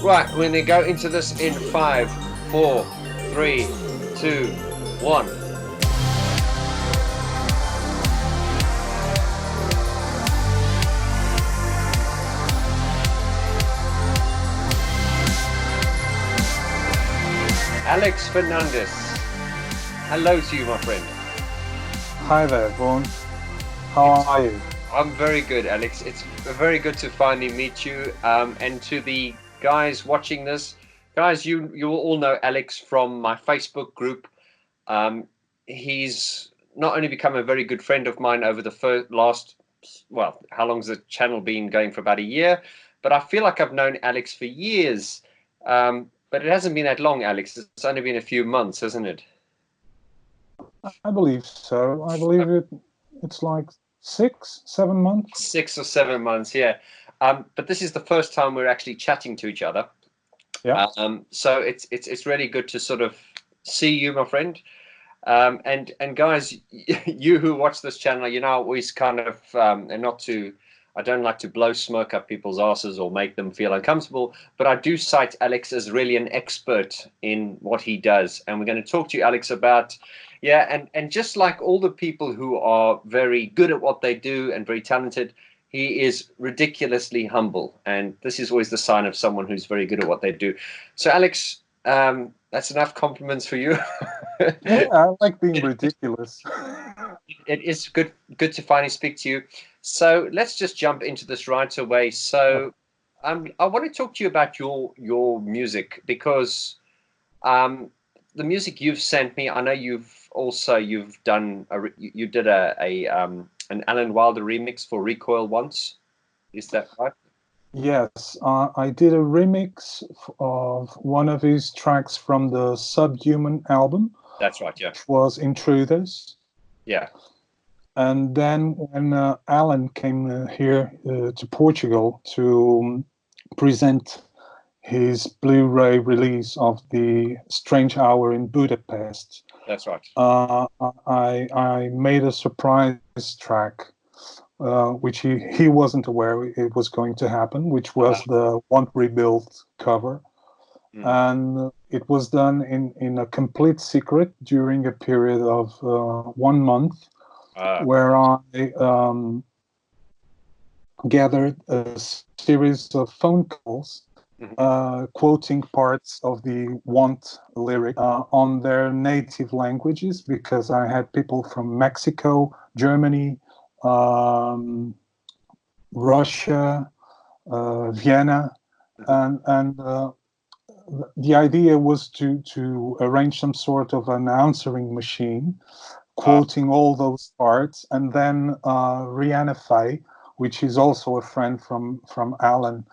Right, we're going to go into this in 5, 4, 3, 2, 1. Alex Fernandes, hello to you, my friend. Hi there, Vaughn. How are you? I'm very good, Alex. It's very good to finally meet you. And to the guys watching this, guys, you will all know Alex from my Facebook group. He's not only become a very good friend of mine over the last, well, how long's the channel been going? For about a year, but I feel like I've known Alex for years. But it hasn't been that long, Alex. It's only been a few months, hasn't it? I believe so. I believe it's like 6, 7 months. 6 or 7 months, yeah. But this is the first time we're actually chatting to each other. Yeah. So it's really good to sort of see you, my friend. And guys, you who watch this channel, you know, I always kind of and I don't like to blow smoke up people's asses or make them feel uncomfortable, but I do cite Alex as really an expert in what he does. And we're going to talk to you, Alex, about, and just like all the people who are very good at what they do and very talented, he is ridiculously humble. And this is always the sign of someone who's very good at what they do. So, Alex, that's enough compliments for you. Yeah, I like being ridiculous. It is good to finally speak to you. So let's just jump into this right away. So I want to talk to you about your music, because the music you've sent me, I know you've done you did an Alan Wilder remix for Recoil once. Is that right? Yes, I did a remix of one of his tracks from the Subhuman album. That's right, yeah. Which was Intruders. Yeah. And then when Alan came here to Portugal to present his Blu-ray release of the Strange Hour in Budapest. That's right. I made a surprise track, which he wasn't aware it was going to happen, which was the Want Rebuild cover. And it was done in a complete secret during a period of 1 month, where I gathered a series of phone calls quoting parts of the Want lyric on their native languages, because I had people from Mexico, Germany, Russia, Vienna, and the idea was to arrange some sort of an answering machine, quoting all those parts, and then Rihanna Faye, which is also a friend from Alan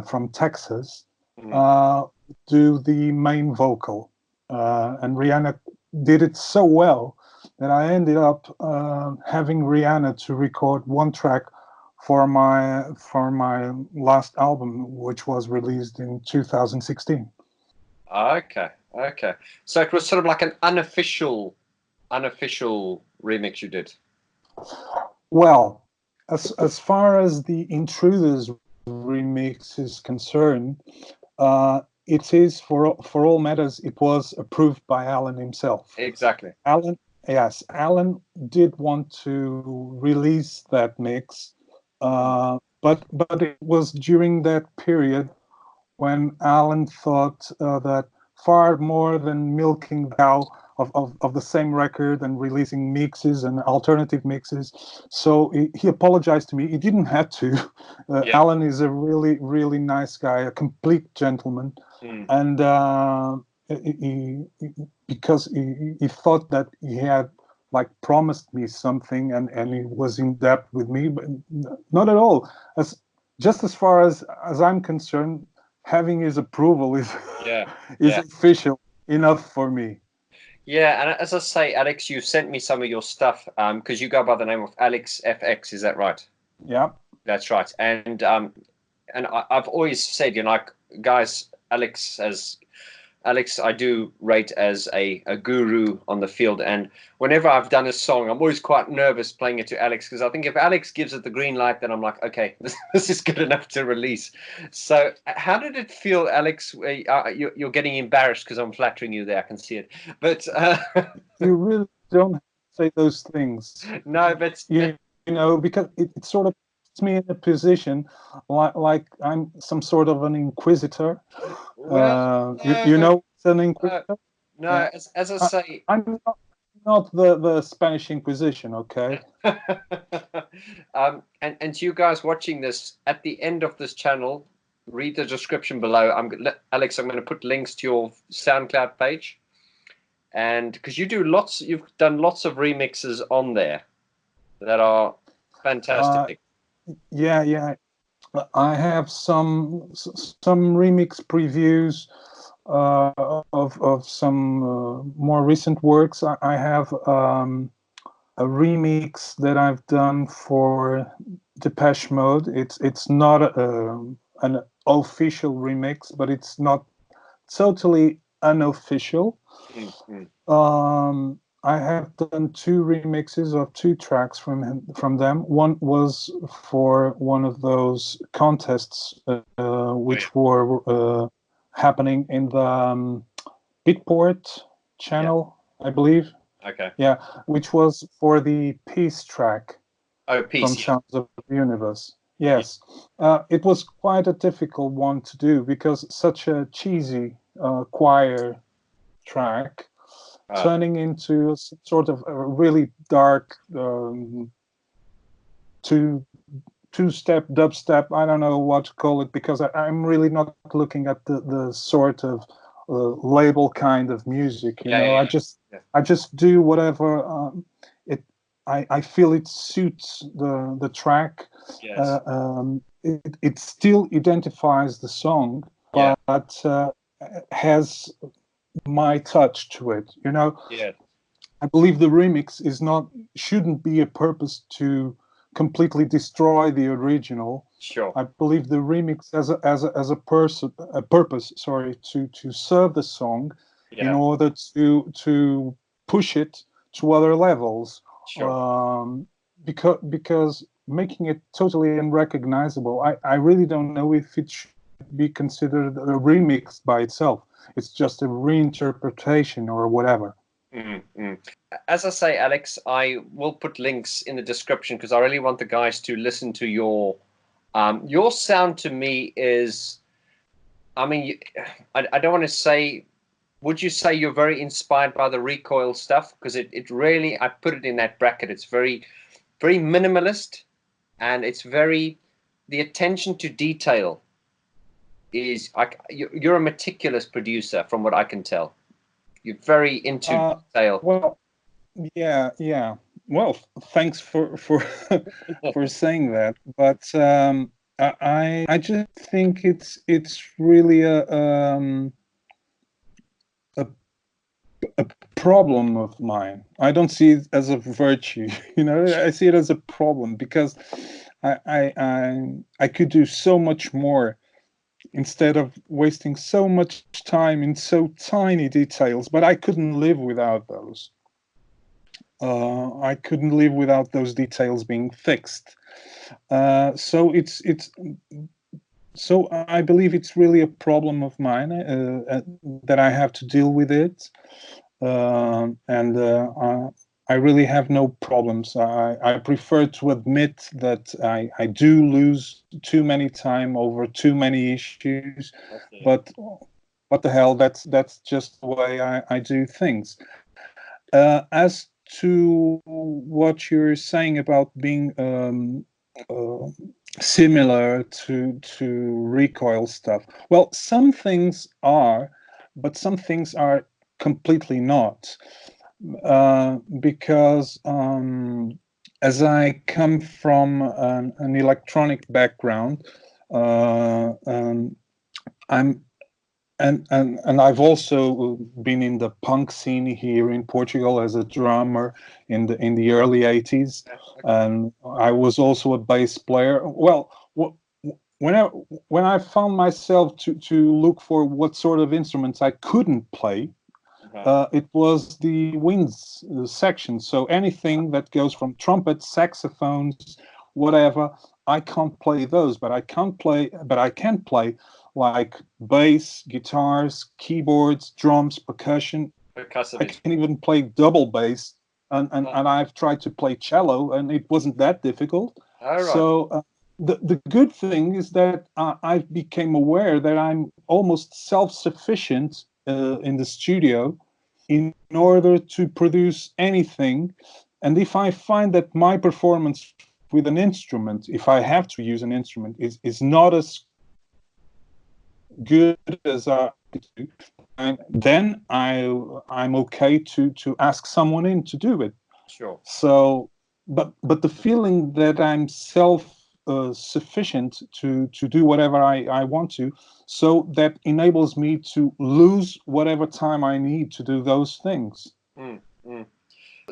from Texas, do the main vocal. And Rihanna did it so well that I ended up having Rihanna to record one track for my last album, which was released in 2016. Okay. So it was sort of like an unofficial remix you did. Well, as far as the Intruders remix is concerned, it is for all matters. It was approved by Alan himself. Exactly. Alan did want to release that mix. But it was during that period when Alan thought that far more than milking the cow of the same record and releasing mixes and alternative mixes, so he apologized to me. He didn't have to. Alan is a really, really nice guy, a complete gentleman, and because he thought that he had like promised me something and he was in debt with me, but not at all. Just as far as I'm concerned, having his approval is official enough for me. Yeah, and as I say, Alex, you sent me some of your stuff because you go by the name of Alex FX, is that right? Yeah, that's right. And I've always said, you know, like, guys, Alex has Alex, I do rate as a guru on the field. And whenever I've done a song, I'm always quite nervous playing it to Alex, because I think if Alex gives it the green light, then I'm like, okay, this is good enough to release. So how did it feel, Alex? You're getting embarrassed because I'm flattering you there. I can see it. But You really don't have to say those things. no, but You know, because it sort of puts me in a position like I'm some sort of an inquisitor. well, You know, it's an inquisitor. no, Yeah, as I say, I'm not the Spanish Inquisition, okay? and to you guys watching this, at the end of this channel, read the description below. Alex, I'm going to put links to your SoundCloud page, and because you've done lots of remixes on there that are fantastic. Yeah. I have some remix previews of some more recent works. I have a remix that I've done for Depeche Mode. It's not an official remix, but it's not totally unofficial. I have done 2 remixes of 2 tracks from them. One was for one of those contests which were happening in the Beatport channel, I believe. Okay. Yeah, which was for the Peace track from Sounds of the Universe. Yes. It was quite a difficult one to do because such a cheesy choir track turning into a sort of a really dark two-step dubstep. I don't know what to call it, because I'm really not looking at the sort of label kind of music. You know, I just do whatever I feel it suits the track. Yes. It still identifies the song, but has my touch to it. You know, I believe the remix shouldn't be a purpose to completely destroy the original. Sure. I believe the remix as a purpose, sorry, to serve the song in order to push it to other levels. Sure. Because making it totally unrecognizable, I really don't know if it should be considered a remix by itself. It's just a reinterpretation or whatever. As I say, Alex, I will put links in the description because I really want the guys to listen to your sound. To me is, I mean, I don't want to say, would you say you're very inspired by the Recoil stuff? Because it really, I put it in that bracket. It's very, very minimalist, and it's very, the attention to detail is, you're a meticulous producer from what I can tell. You're very into detail. Well, yeah. Well, thanks for for saying that. But I just think it's really a problem of mine. I don't see it as a virtue. You know, I see it as a problem because I could do so much more instead of wasting so much time in so tiny details. But I couldn't live without those. I couldn't live without those details being fixed. So so I believe it's really a problem of mine that I have to deal with it, and I really have no problems. I prefer to admit that I do lose too many time over too many issues, but what the hell? That's just the way I do things. As to what you're saying about being similar to Recoil stuff, well, some things are, but some things are completely not, because as I come from an electronic background, I'm and I've also been in the punk scene here in Portugal as a drummer in the early 80s, and I was also a bass player. Well, when I when I found myself to look for what sort of instruments I couldn't play, it was the winds section. So anything that goes from trumpets, saxophones, whatever, I can't play those. But I can play like bass, guitars, keyboards, drums, percussion. Percussive I can even play double bass, and I've tried to play cello, and it wasn't that difficult. all right. So the good thing is that I became aware that I'm almost self-sufficient in the studio in order to produce anything. And if I find that my performance with an instrument, if I have to use an instrument, is not as good as I do, then I'm okay to ask someone in to do it. Sure. So, but the feeling that I'm self sufficient to do whatever I want to, so that enables me to lose whatever time I need to do those things. Mm, mm.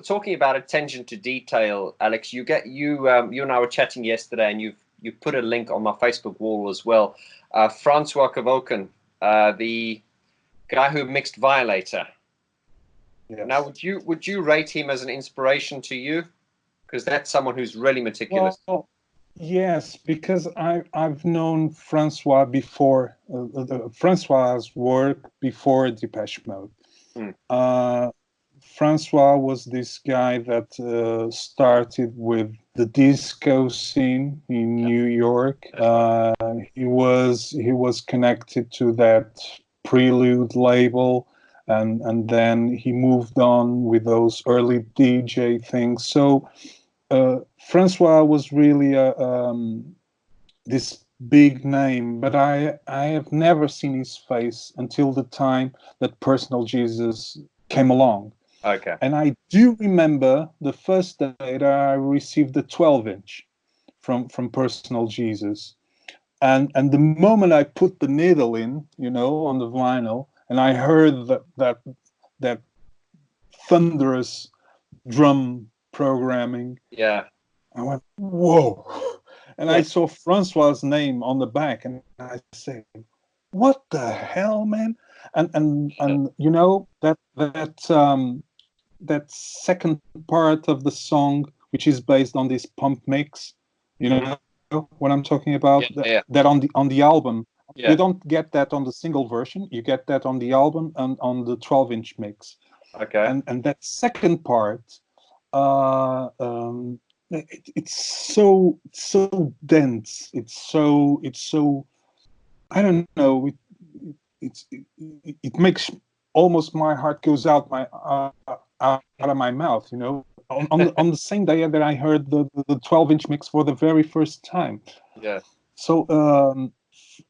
Talking about attention to detail, Alex, you and I were chatting yesterday, and you put a link on my Facebook wall as well. Francois Kervorkian, the guy who mixed Violator. Yes. Now, would you rate him as an inspiration to you? Because that's someone who's really meticulous. Well, yes, because I've known Francois before, Francois's work before Depeche Mode. Mm. Francois was this guy that started with the disco scene in New York. He was connected to that Prelude label, and then he moved on with those early DJ things. So Francois was really this big name, but I have never seen his face until the time that Personal Jesus came along. Okay. And I do remember the first day that I received the 12-inch from Personal Jesus. And the moment I put the needle in, on the vinyl, and I heard that thunderous drum programming, Yeah. I went, whoa. And I saw Francois's name on the back, and I said, what the hell, man? And that second part of the song, which is based on this pump mix, you know what I'm talking about? Yeah. That on the album. Yeah. You don't get that on the single version. You get that on the album and on the 12-inch mix. Okay. And that second part, it's so dense. It's so I don't know. It makes almost my heart goes out of my mouth. On the same day that I heard the 12-inch mix for the very first time. Yeah. So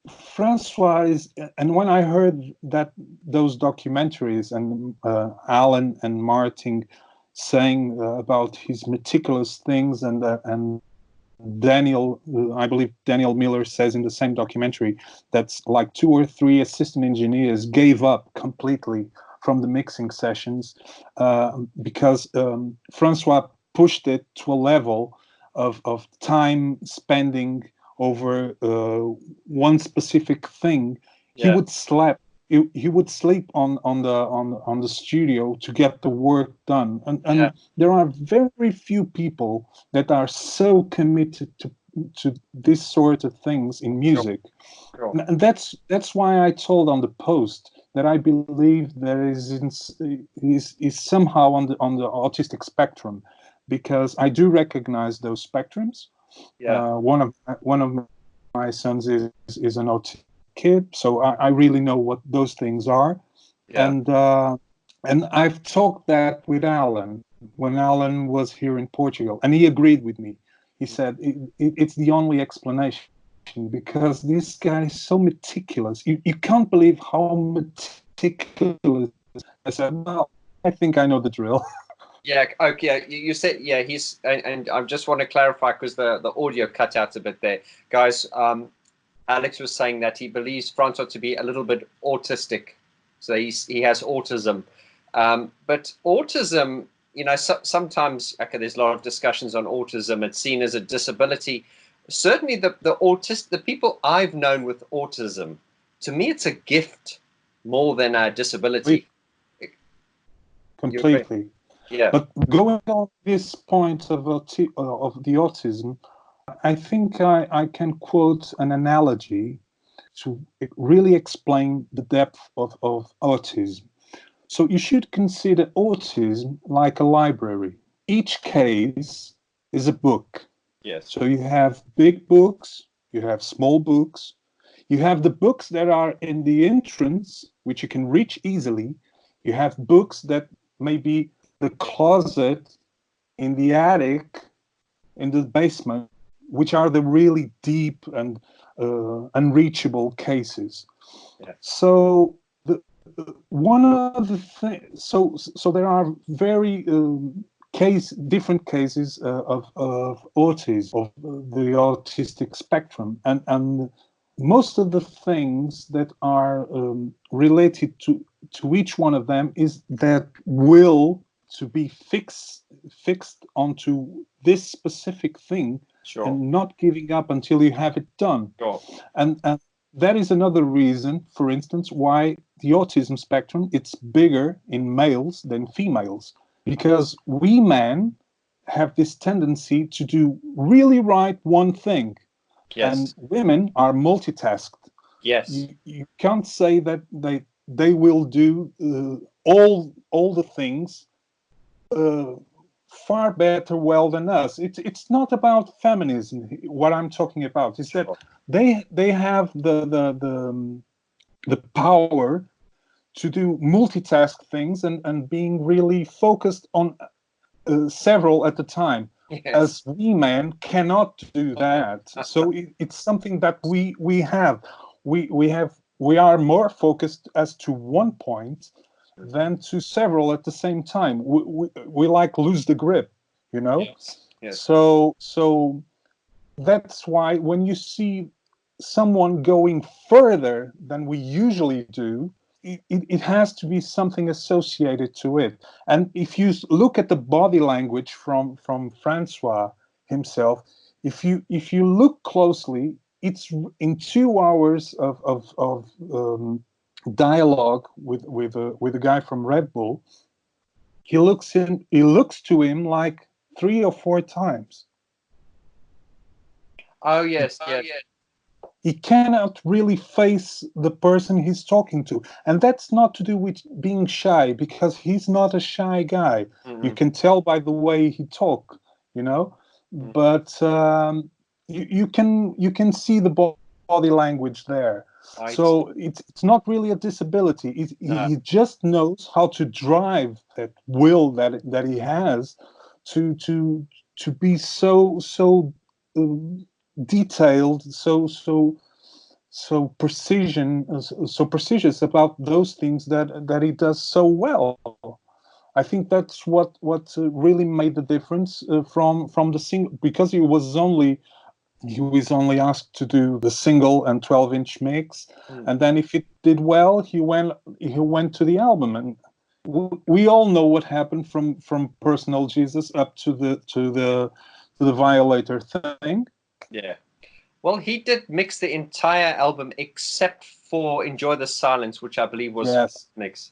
Francois and when I heard those documentaries and Alan and Martin saying about his meticulous things and Daniel, I believe Daniel Miller says in the same documentary that's like 2 or 3 assistant engineers gave up completely from the mixing sessions because Francois pushed it to a level of time spending over one specific thing. Yeah. He would sleep on the studio to get the work done, and there are very few people that are so committed to this sort of things in music. Sure. And that's why I told on the post that I believe there is somehow on the autistic spectrum, because I do recognize those spectrums. Yeah. One of my sons is an autistic kid, so I really know what those things are. Yeah. And I've talked that with Alan when Alan was here in Portugal, and he agreed with me. He said it's the only explanation, because this guy is so meticulous. You can't believe how meticulous. I said, well, I think I know the drill. Yeah. Okay. You said he's and I just want to clarify because the audio cut out a bit there, guys. Alex was saying that he believes Francois to be a little bit autistic, so he has autism. But autism, sometimes there's a lot of discussions on autism. It's seen as a disability. certainly the people I've known with autism, to me, it's a gift more than a disability. Completely. Yeah. But going on this point of the autism, I think I can quote an analogy to really explain the depth of autism. So you should consider autism like a library. Each case is a book. Yes. So you have big books, you have small books, you have the books that are in the entrance, which you can reach easily. You have books that may be the closet, in the attic, in the basement, which are the really deep and unreachable cases. Yeah. So one of the things, so there are very different cases of autism, of the autistic spectrum, and most of the things that are related to each one of them is that will to be fixed onto this specific thing. Sure. And not giving up until you have it done. Sure. And that is another reason, for instance, why the autism spectrum, it's bigger in males than females, because we men have this tendency to do really right one thing. Yes. And women are multitasked. Yes. You can't say that they will do all the things far better well than us. It's not about feminism. What I'm talking about is that they have the power to do multitask things and being really focused on several at a time. Yes. As we men cannot do that. So it's something that we have. We are more focused as to one point than to several at the same time. We like lose the grip, you know. Yes. Yes. So that's why when you see someone going further than we usually do, it has to be something associated to it. And if you look at the body language from Francois himself, if you look closely, it's in 2 hours of dialogue with a guy from Red Bull. He looks to him like 3 or 4 times. Oh yes, yes. He cannot really face the person he's talking to, and that's not to do with being shy, because he's not a shy guy. Mm-hmm. You can tell by the way he talk, you know. Mm-hmm. But you can see the body language there. So it's not really a disability. He just knows how to drive that will that he has to be so detailed, so precious about those things that he does so well. I think that's what really made the difference from the single, because he was only asked to do the single and 12-inch mix, and then if it did well, he went to the album. And we all know what happened from Personal Jesus up to the Violator thing. Yeah. Well, he did mix the entire album except for Enjoy the Silence, which I believe was mix.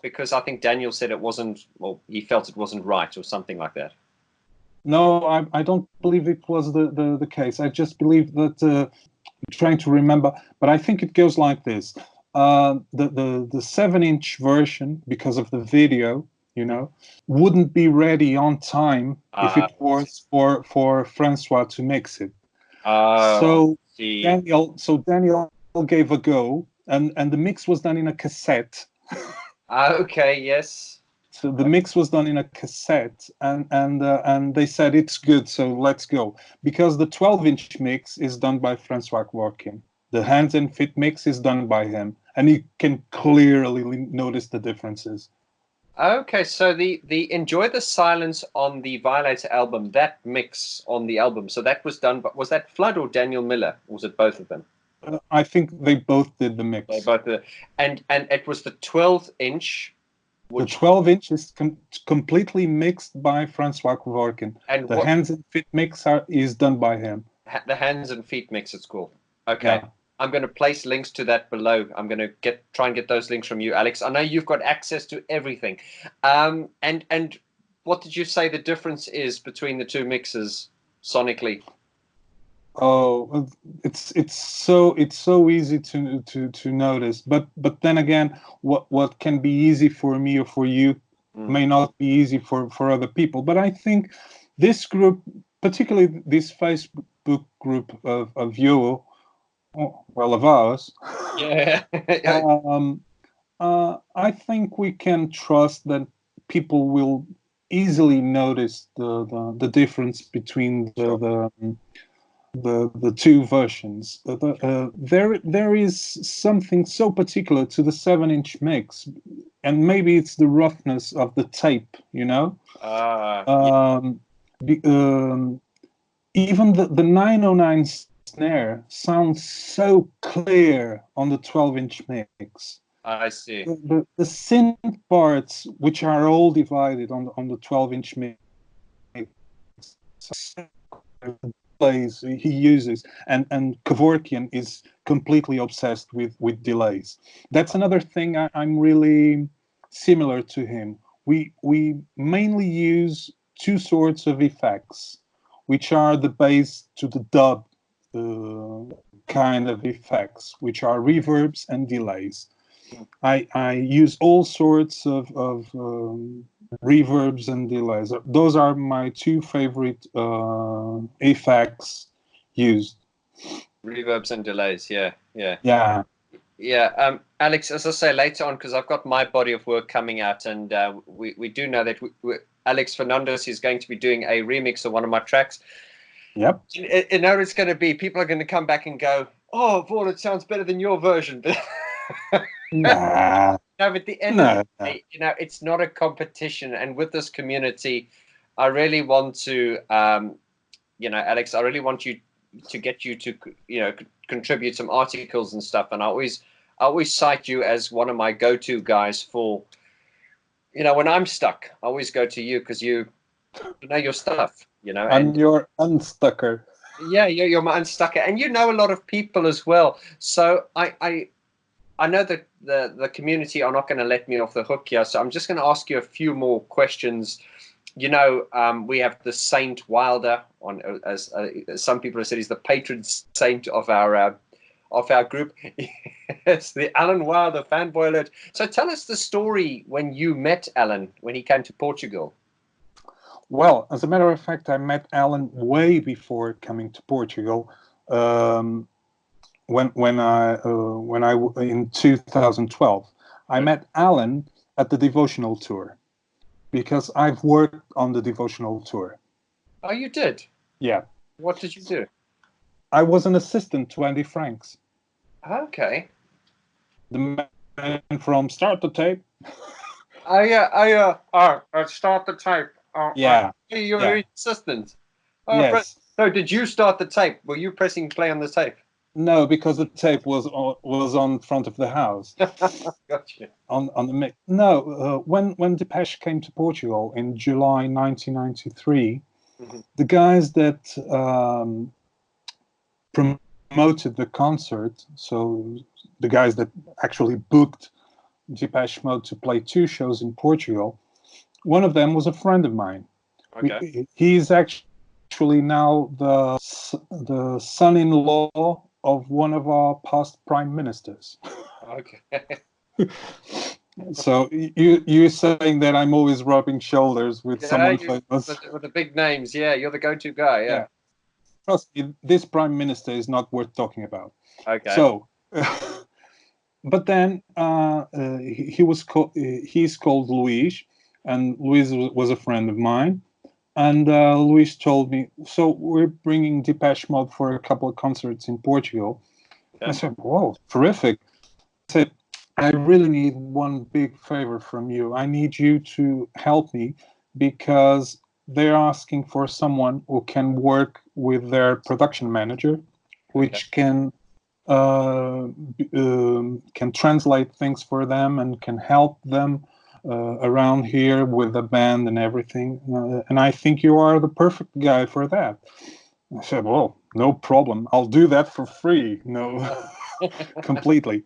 Because I think Daniel said it wasn't, well, he felt it wasn't right or something like that. No, I don't believe it was the case. I just believe that, I'm trying to remember, but I think it goes like this. The 7-inch version, because of the video, you know, wouldn't be ready on time if it was for Francois to mix it. So Daniel gave a go, and the mix was done in a cassette. Okay, yes. So the mix was done in a cassette, and they said it's good, so let's go. Because the 12-inch mix is done by Francois Kervorkian. The hands and feet mix is done by him, and you can clearly notice the differences. Okay, so the Enjoy the Silence on the Violator album, that mix on the album, so that was done, but was that Flood or Daniel Miller? Or was it both of them? I think they both did the mix. They both did. And it was the 12-inch. The 12-inch is completely mixed by Francois Kervorkian. And the hands and feet mix is done by him. The Hands and Feet mix, it's called. Okay. Yeah. I'm going to place links to that below. I'm going to try and get those links from you, Alex. I know you've got access to everything. And what did you say the difference is between the two mixes sonically? Oh, it's so easy to notice. But then again, what can be easy for me or for you may not be easy for other people. But I think this group, particularly this Facebook group of you, well, of ours, Yeah. I think we can trust that people will easily notice the difference between the two versions. There is something so particular to the 7-inch mix, and maybe it's the roughness of the tape, you know. The, even the 909 snare sounds so clear on the 12-inch mix. I see. The synth parts, which are all divided on the 12-inch mix, delays he uses, and Kevorkian is completely obsessed with delays. That's another thing I'm really similar to him. We mainly use two sorts of effects, which are the base to the dub kind of effects, which are reverbs and delays. I use all sorts of reverbs and delays. Those are my two favorite effects used. Reverbs and delays, yeah. Alex, as I say later on, because I've got my body of work coming out, and we do know that Alex Fernandes is going to be doing a remix of one of my tracks. Yep. You know, it's going to be, people are going to come back and go, "Oh, Vaughn, it sounds better than your version." Nah. No, but at the end of the day, you know, it's not a competition. And with this community, I really want to, you know, Alex, I really want you to get you to, you know, contribute some articles and stuff. And I always cite you as one of my go-to guys for, you know, when I'm stuck, I always go to you because you know your stuff, you know. I'm your unstucker. Yeah, you're my unstucker. And you know a lot of people as well. So I know that the community are not going to let me off the hook here, so I'm just going to ask you a few more questions. You know, we have the Saint Wilder on, as some people have said, he's the patron saint of our group. It's the Alan Wilder fanboy alert. So tell us the story when you met Alan when he came to Portugal. Well, as a matter of fact, I met Alan way before coming to Portugal. When I in 2012, I met Alan at the Devotional Tour, because I've worked on the Devotional Tour. Oh, you did? Yeah. What did you do? I was an assistant to Andy Franks. Okay. The man from Start the Tape. Oh yeah, start the tape. Yeah. You're yeah. an assistant. Yes. So did you start the tape? Were you pressing play on the tape? No, because the tape was on front of the house. Gotcha. On the mix. No, when Depeche came to Portugal in July 1993, the guys that promoted the concert, so the guys that actually booked Depeche Mode to play 2 shows in Portugal, one of them was a friend of mine. Okay. He's actually now the son-in-law of one of our past prime ministers. Okay. So you're saying that I'm always rubbing shoulders with someone famous? With the big names, yeah, you're the go-to guy, yeah. Trust me, this prime minister is not worth talking about. Okay. So, but then he's called Luis, and Luis was a friend of mine. And Luis told me, so we're bringing Depeche Mode for a couple of concerts in Portugal. Yeah. I said, whoa, terrific. I said, I really need one big favor from you. I need you to help me, because they're asking for someone who can work with their production manager, which can translate things for them and can help them around here with the band and everything. And I think you are the perfect guy for that. I said, well, no problem. I'll do that for free. No, completely.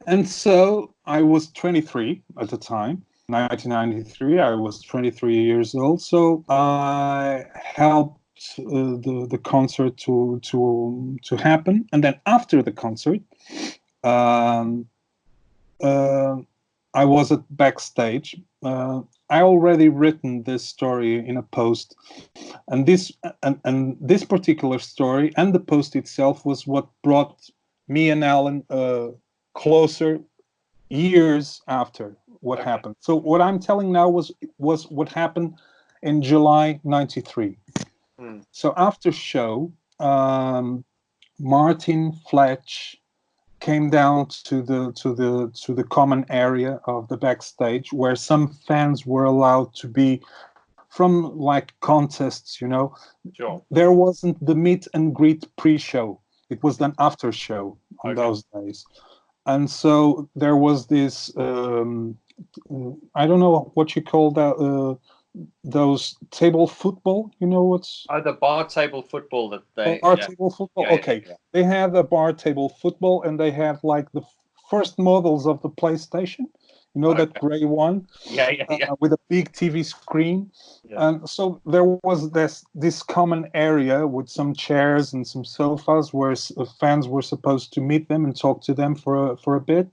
And so I was 23 at the time, 1993. I was 23 years old. So I helped the concert to happen. And then after the concert, um, uh, I was at backstage. I already written this story in a post, and this particular story and the post itself was what brought me and Alan closer years after what happened. So what I'm telling now was what happened in July '93. So after show, Martin Fletch came down to the common area of the backstage where some fans were allowed to be from like contests, you know. Sure. There wasn't the meet and greet pre-show. It was an after show on those days. And so there was this I don't know what you call that, those table football, you know what's the bar table football that they table football. Okay, they have a bar table football, and they have like the first models of the PlayStation, you know, that gray one, with a big TV screen. And so there was this common area with some chairs and some sofas where fans were supposed to meet them and talk to them for a bit.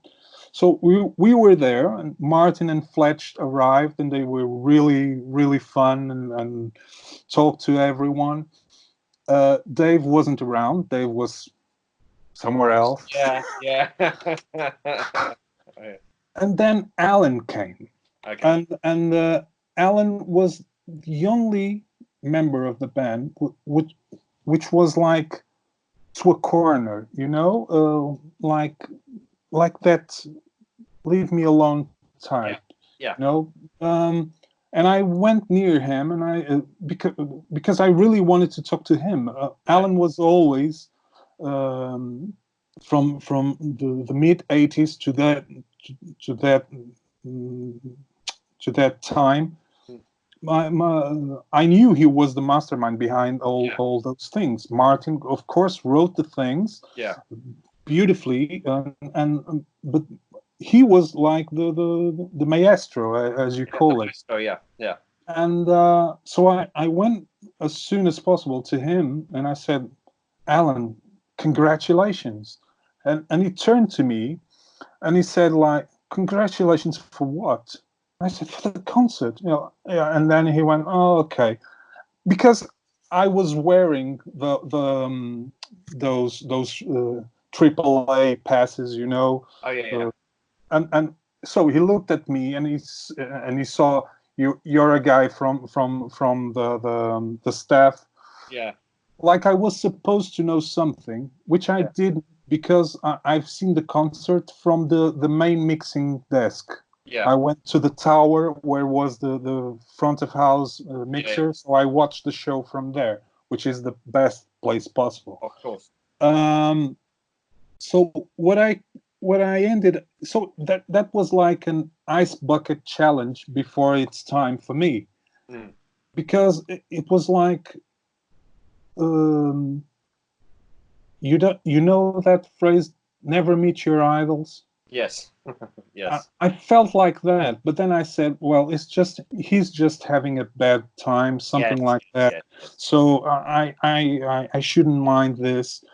So we were there, and Martin and Fletch arrived, and they were really, really fun and talked to everyone. Dave wasn't around. Dave was somewhere else. Yeah. And then Alan came. Okay. And Alan was the only member of the band which was like to a corner, you know, like that leave me alone type. Yeah. You know, and I went near him, and I because I really wanted to talk to him. Alan was always from the mid '80s to that time. I knew he was the mastermind behind all those things. Martin, of course, wrote the things beautifully, but he was like the maestro, as you call it. Oh yeah. And so I went as soon as possible to him, and I said, Alan, congratulations. And he turned to me and he said, like, congratulations for what? I said, for the concert. You know, yeah. And then he went, oh, okay. Because I was wearing those AAA passes, you know. Oh yeah. And so he looked at me, and he saw you're a guy from the staff. Yeah. Like I was supposed to know something, which I did, because I've seen the concert from the main mixing desk. Yeah. I went to the tower where was the front of house mixer, so I watched the show from there, which is the best place possible. Of course. So what I ended, so that was like an ice bucket challenge before its time for me, because it was like, you know that phrase, never meet your idols. Yes. Yes. I felt like that, but then I said, well, he's just having a bad time, something like that. Yes. So I shouldn't mind this.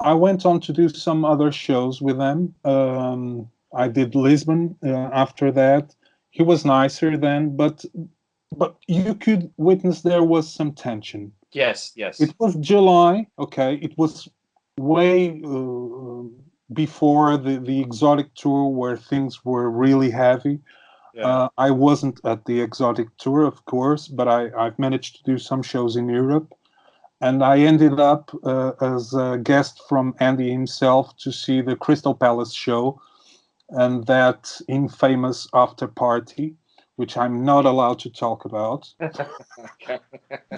I went on to do some other shows with them. I did Lisbon after that. He was nicer then, but you could witness there was some tension. Yes. It was July. Okay, it was way before the exotic tour where things were really heavy. I wasn't at the exotic tour, of course, but I've managed to do some shows in Europe. And I ended up as a guest from Andy himself to see the Crystal Palace show and that infamous after party, which I'm not allowed to talk about.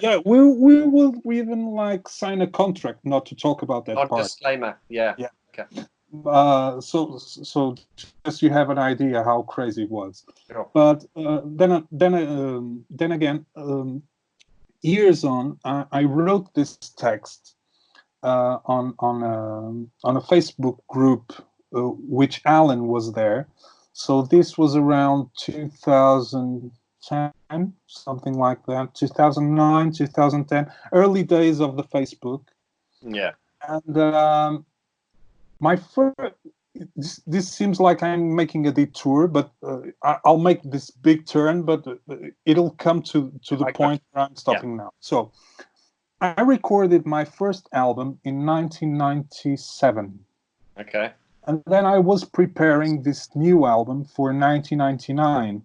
Yeah, we will even like sign a contract not to talk about that part. Disclaimer. Yeah. Okay. So just you have an idea how crazy it was. Sure. But then again, years on, I wrote this text on a Facebook group, which Alan was there. So this was around 2010, something like that, 2009, 2010, early days of the Facebook. Yeah. And my first, this seems like I'm making a detour, but I'll make this big turn, but it'll come to the point where I'm stopping now. So I recorded my first album in 1997. Okay. And then I was preparing this new album for 1999,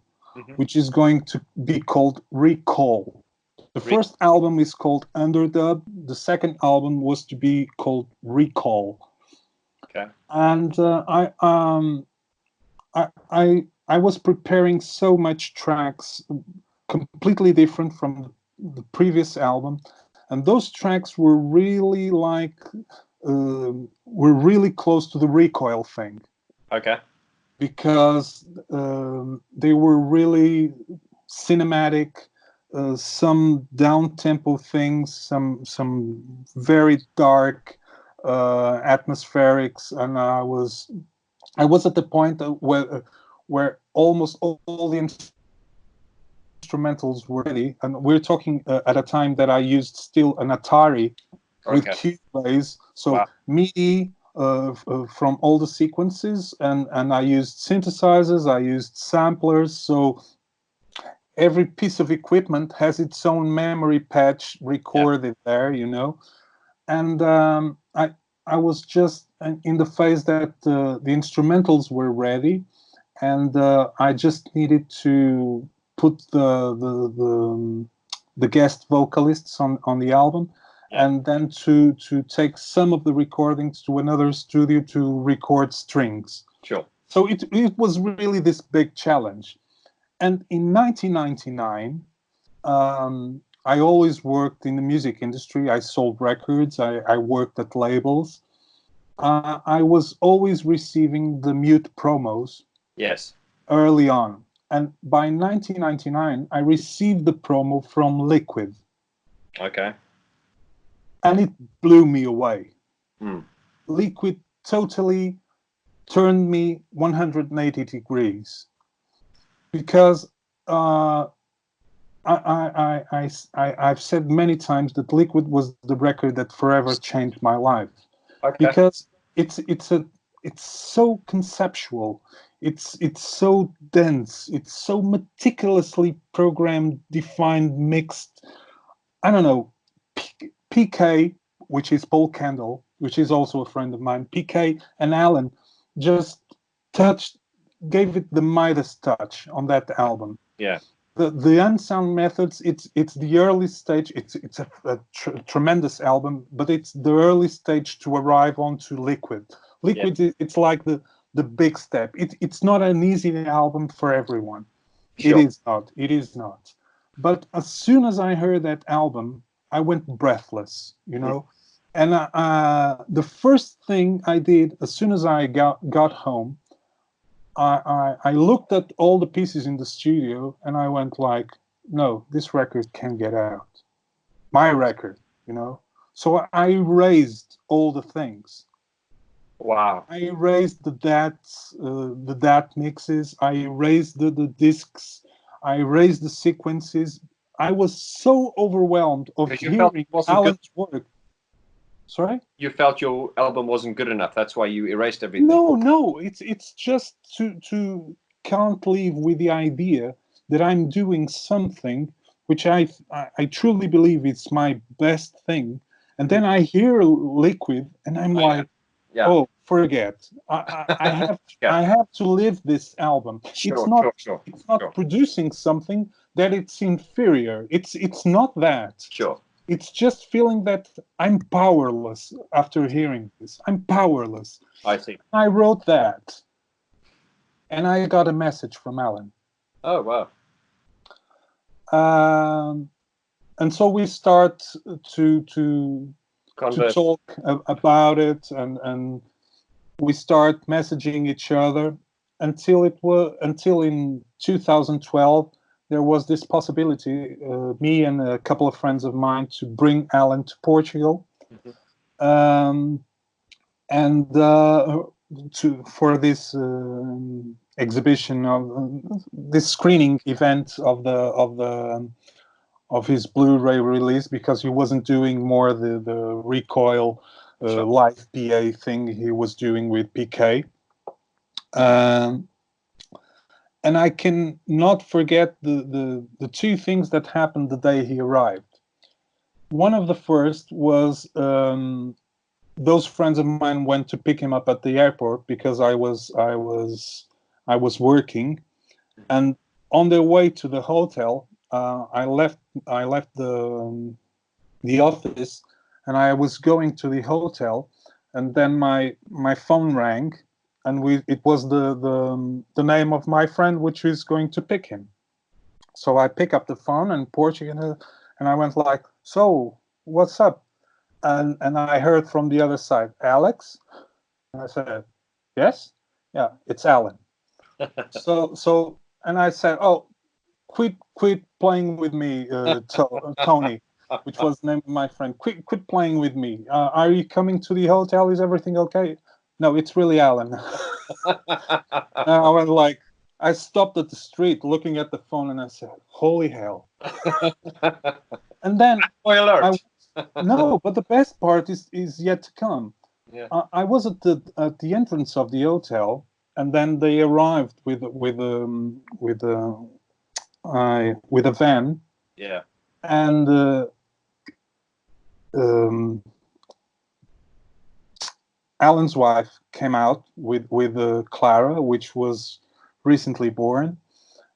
which is going to be called Recoil. The first album is called Underdub. The second album was to be called Recoil. Okay. And I was preparing so much tracks, completely different from the previous album, and those tracks were really were really close to the Recoil thing. Okay. Because they were really cinematic, some down-tempo things, some very dark atmospherics, and I was at the point where almost all the instrumentals were ready, and we're talking at a time that I used still an Atari with Cubase, so MIDI from all the sequences, and I used synthesizers, I used samplers, so every piece of equipment has its own memory patch recorded there, you know, and I was just in the phase that the instrumentals were ready, and I just needed to put the guest vocalists on the album, and then to take some of the recordings to another studio to record strings. Sure. So it was really this big challenge. And in 1999, I always worked in the music industry. I sold records. I worked at labels. I was always receiving the mute promos. Yes. Early on. And by 1999, I received the promo from Liquid. Okay. And it blew me away. Mm. Liquid totally turned me 180 degrees. Because I've said many times that Liquid was the record that forever changed my life. Okay. Because it's so conceptual, it's so dense, it's so meticulously programmed, defined, mixed. I don't know. PK, which is Paul Kendall, which is also a friend of mine, PK and Alan just gave it the Midas touch on that album. Yeah. The Unsound Methods, it's the early stage. It's a tremendous album, but it's the early stage to arrive onto Liquid. Liquid, it's like the big step. It's not an easy album for everyone. Sure. It is not. But as soon as I heard that album, I went breathless, you know. And the first thing I did as soon as I got home, I looked at all the pieces in the studio and I went like, no, this record can't get out. My record, you know. So I erased all the things. Wow. I erased the DAT mixes. I erased the discs. I erased the sequences. I was so overwhelmed of hearing Alan's work. Sorry? You felt your album wasn't good enough. That's why you erased everything. No. It's just to can't live with the idea that I'm doing something which I truly believe it's my best thing. And then I hear Liquid and I'm like, oh, forget. I have to live this album. It's not producing something that it's inferior. It's not that. Sure. It's just feeling that I'm powerless after hearing this. I'm powerless. I see. I wrote that. And I got a message from Alan. Oh, wow. And so we start to talk about it, and we start messaging each other until in 2012 there was this possibility, me and a couple of friends of mine, to bring Alan to Portugal, and for this exhibition of this screening event of his Blu-ray release, because he wasn't doing more the Recoil live PA thing he was doing with PK. And I can not forget the two things that happened the day he arrived. One of the first was those friends of mine went to pick him up at the airport because I was working, and on their way to the hotel, I left the office, and I was going to the hotel, and then my phone rang, and it was the name of my friend, which is going to pick him. So I pick up the phone in Portuguese, and I went like, "So, what's up?" And I heard from the other side, "Alex?" And I said, "Yes, yeah, it's Alan." So, and I said, "Oh, quit playing with me, Tony," which was the name of my friend. Quit playing with me. Are you coming to the hotel? Is everything okay? No, it's really Alan. I went like, I stopped at the street looking at the phone, and I said, "Holy hell!" And then no, but the best part is yet to come. Yeah. I was at the entrance of the hotel, and then they arrived with a van. Yeah. And Alan's wife came out with Clara, which was recently born,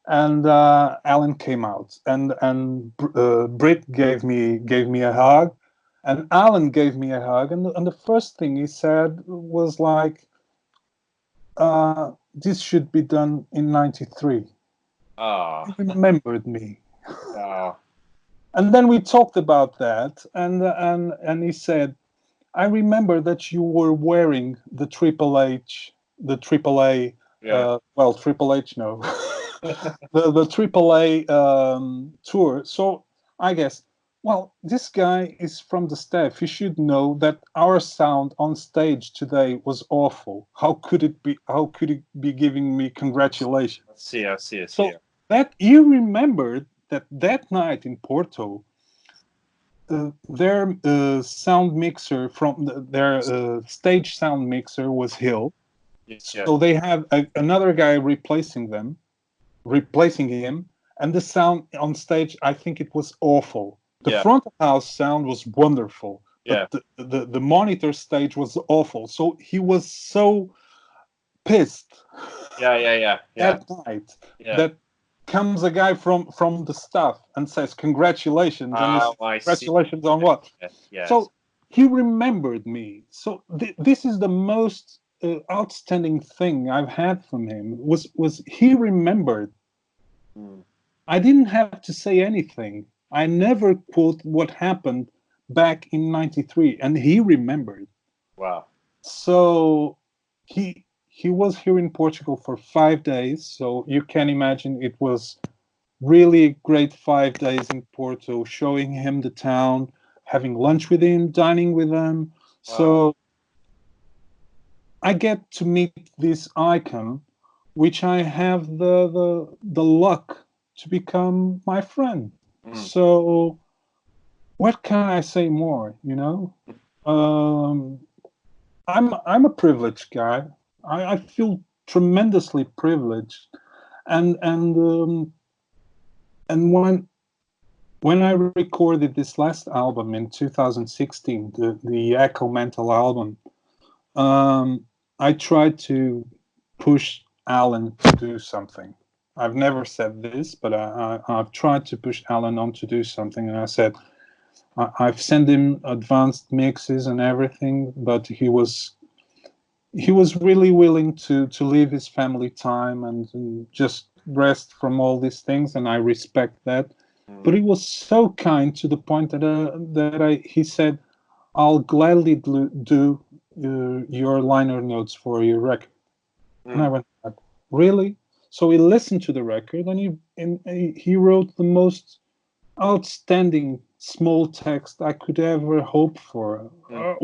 and Alan came out, and Britt gave me a hug, and Alan gave me a hug, and the first thing he said was like, "This should be done in '93." He remembered me. And then we talked about that, and he said, "I remember that you were wearing the AAA, Triple H, no, the AAA tour. So I guess, well, this guy is from the staff. He should know that our sound on stage today was awful. How could it be? How could he be giving me congratulations?" I see. So that you remembered that night in Porto, their sound mixer from their stage sound mixer was Hill. So they have another guy replacing him, and the sound on stage, I think it was awful. The front of house sound was wonderful, but the monitor stage was awful. So he was so pissed. That night that comes a guy from the staff and says congratulations, and congratulations on what? So he remembered me. So this is the most outstanding thing I've had from him. Was he remembered? I didn't have to say anything. I never quote what happened back in '93, and he remembered. Wow. So he was here in Portugal for 5 days, so you can imagine it was really a great 5 days in Porto, showing him the town, having lunch with him, dining with him. Wow. So I get to meet this icon, which I have the luck to become my friend. So what can I say more? You know, I'm a privileged guy. I feel tremendously privileged, and when I recorded this last album in 2016, the Echo Mental album, I tried to push Alan to do something. I've never said this, but I've tried to push Alan on to do something, and I said, I've sent him advanced mixes and everything, but he was really willing to leave his family time and just rest from all these things, and I respect that. But he was so kind to the point that he said, "I'll gladly do your liner notes for your record." And I went, "Really?" So he listened to the record, and he wrote the most outstanding small text I could ever hope for.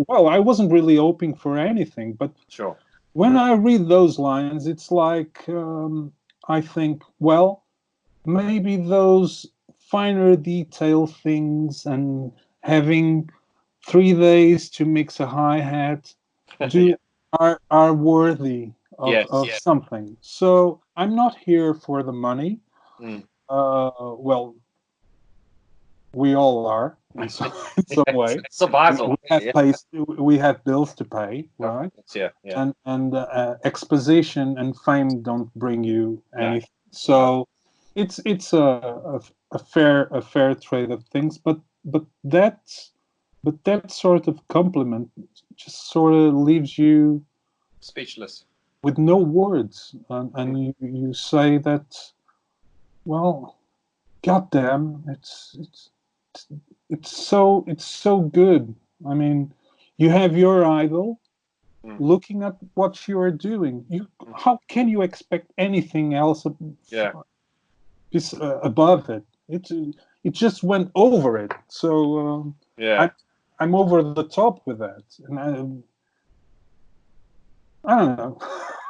Well, I wasn't really hoping for anything, but Sure. when I read those lines, it's like I think, well, maybe those finer detail things and having 3 days to mix a hi-hat Yeah. are worthy of, Yes. of something. So I'm not here for the money. Mm. Well, we all are in some way. Survival. We have bills to pay, right? Yeah. Yeah. And exposition and fame don't bring you No. anything. So it's a fair trade of things. But that sort of compliment just sort of leaves you Speechless. with no words, and you say that, well, goddamn, it's so good. I mean, you have your idol looking at what you are doing. How can you expect anything else above it? It just went over it. So I'm over the top with that, and I don't know.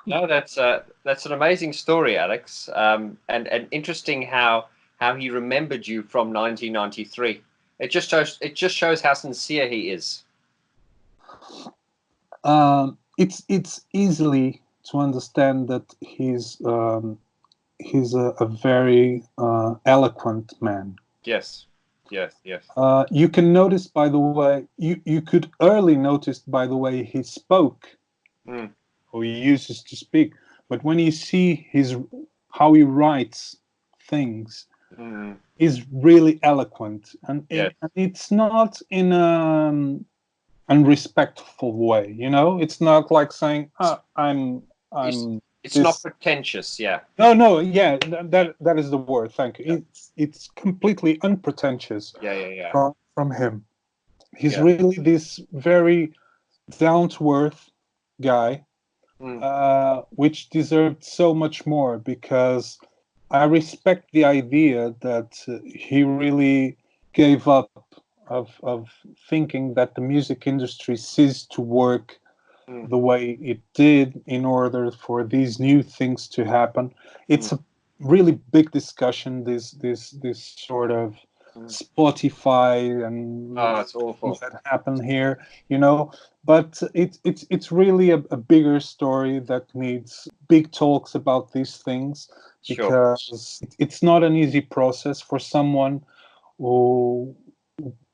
No, that's an amazing story, Alex. And interesting how he remembered you from 1993. It just shows how sincere he is. It's easily to understand that he's a very eloquent man. Yes. You can notice, by the way, you could early notice by the way he spoke, or he uses to speak. But when you see how he writes things, is really eloquent, and it's not in an unrespectful way. It's not like saying, "I'm." It's not pretentious. Yeah. No. Yeah, that is the word. Thank you. It's completely unpretentious. Yeah. From him. He's really this very down to earth guy, which deserved so much more, because I respect the idea that he really gave up of thinking that the music industry ceased to work the way it did in order for these new things to happen. It's a really big discussion, this sort of Spotify and it's awful that happen here, but it's really a bigger story that needs big talks about these things, because it's not an easy process for someone who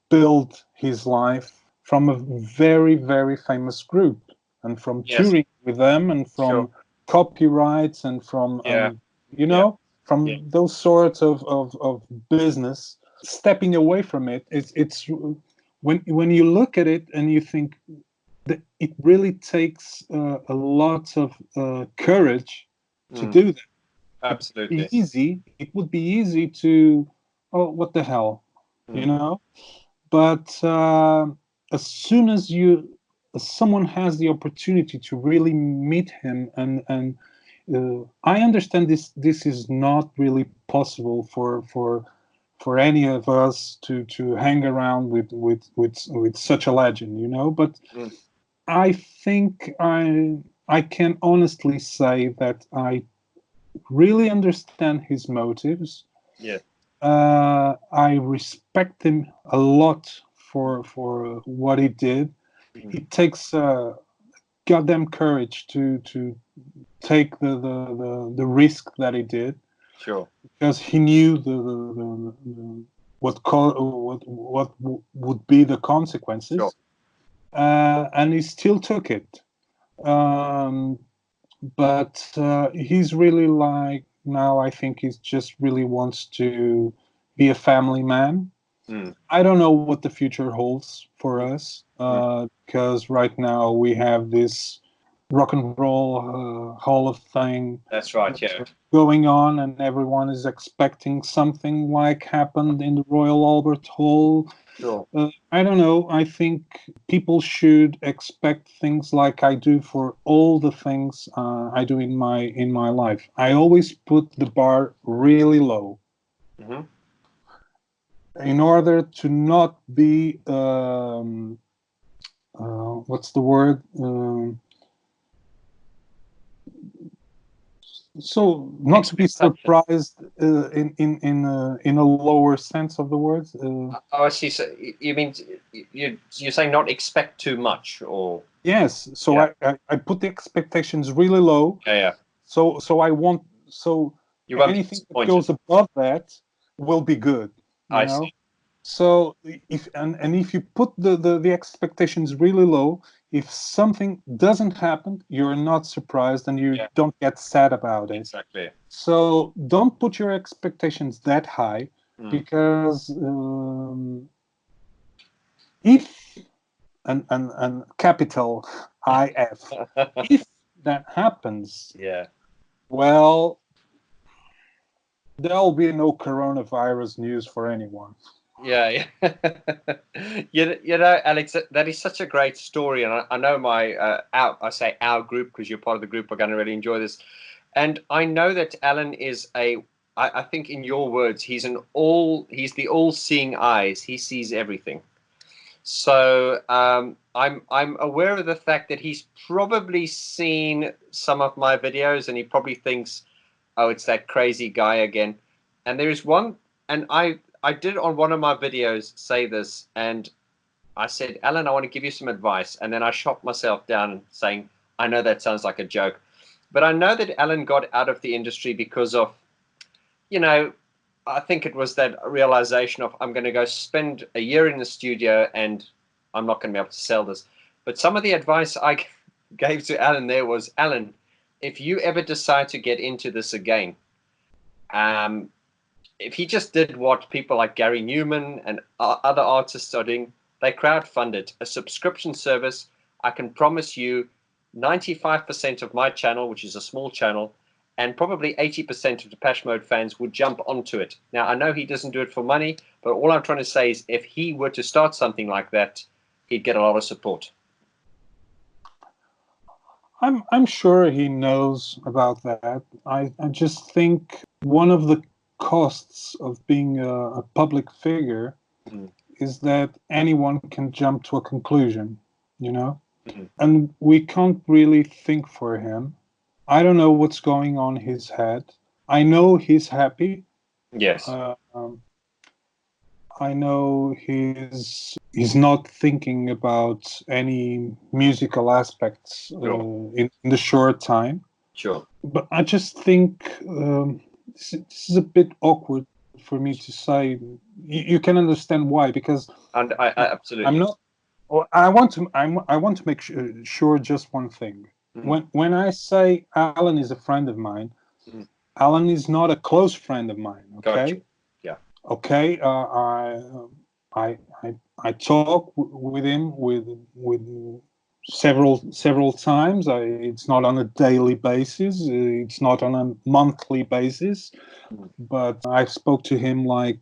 built his life from a very, very famous group, and from touring with them, and from copyrights, and from from those sorts of business. Stepping away from it's when you look at it and you think that it really takes a lot of courage to do that. Absolutely. It would be easy to, oh, what the hell, but as soon as someone has the opportunity to really meet him, and I understand this is not really possible for any of us to hang around with such a legend, but I think I can honestly say that I really understand his motives. I respect him a lot for what he did. It takes goddamn courage to take the risk that he did. Because he knew what would be the consequences, and he still took it. But he's really like, now I think he just really wants to be a family man. I don't know what the future holds for us, because right now we have this rock and roll Hall of Fame. That's right, going on, and everyone is expecting something like happened in the Royal Albert Hall Sure. I don't know. I think people should expect things like I do for all the things I do in my life. I always put the bar really low Hmm. in order to not be what's the word? So not to be surprised in a lower sense of the words. Oh, I see. So you mean you're saying not expect too much, or Yes. So yeah, I put the expectations really low. yeah. So I want You won't be anything that disappointed. goes above that will be good. You I know. see. So if you put the expectations really low, if something doesn't happen, you're not surprised and you Yeah, don't get sad about it. exactly. So don't put your expectations that high, Mm. because if and capital IF, if that happens, Yeah. well, there'll be no coronavirus news for anyone. Yeah, yeah. You know, Alex, that is such a great story, and I know my I say our group because you're part of the group are going to really enjoy this, and I know that Alan is I think in your words, he's he's the all-seeing eyes. He sees everything. So I'm aware of the fact that he's probably seen some of my videos, and he probably thinks, oh, it's that crazy guy again. And there is one, and I did on one of my videos say this, and I said, Alan, I want to give you some advice, and then I shot myself down saying, I know that sounds like a joke, but I know that Alan got out of the industry because of, you know, I think it was that realization of I'm going to go spend a year in the studio and I'm not going to be able to sell this. But some of the advice I gave to Alan there was, Alan, if you ever decide to get into this again, um, if he just did what people like Gary Newman and other artists are doing, they crowdfunded a subscription service. I can promise you 95% of my channel, which is a small channel, and probably 80% of Depeche Mode fans would jump onto it. Now, I know he doesn't do it for money, but all I'm trying to say is if he were to start something like that, he'd get a lot of support. I'm sure he knows about that. I just think one of the costs of being a public figure Mm. is that anyone can jump to a conclusion, you know? Mm. And we can't really think for him. I don't know what's going on in his head. I know he's happy. Yes. I know he's not thinking about any musical aspects Sure. in the short time. Sure. But I just think this is a bit awkward for me to say. You can understand why, because And I I'm absolutely. not. Well, I want to make sure just one thing. Mm. When I say Alan is a friend of mine, Mm. Alan is not a close friend of mine. Gotcha. Okay. Yeah. Okay. I I talk with him with several times. It's not on a daily basis. It's not on a monthly basis. Mm. But I spoke to him like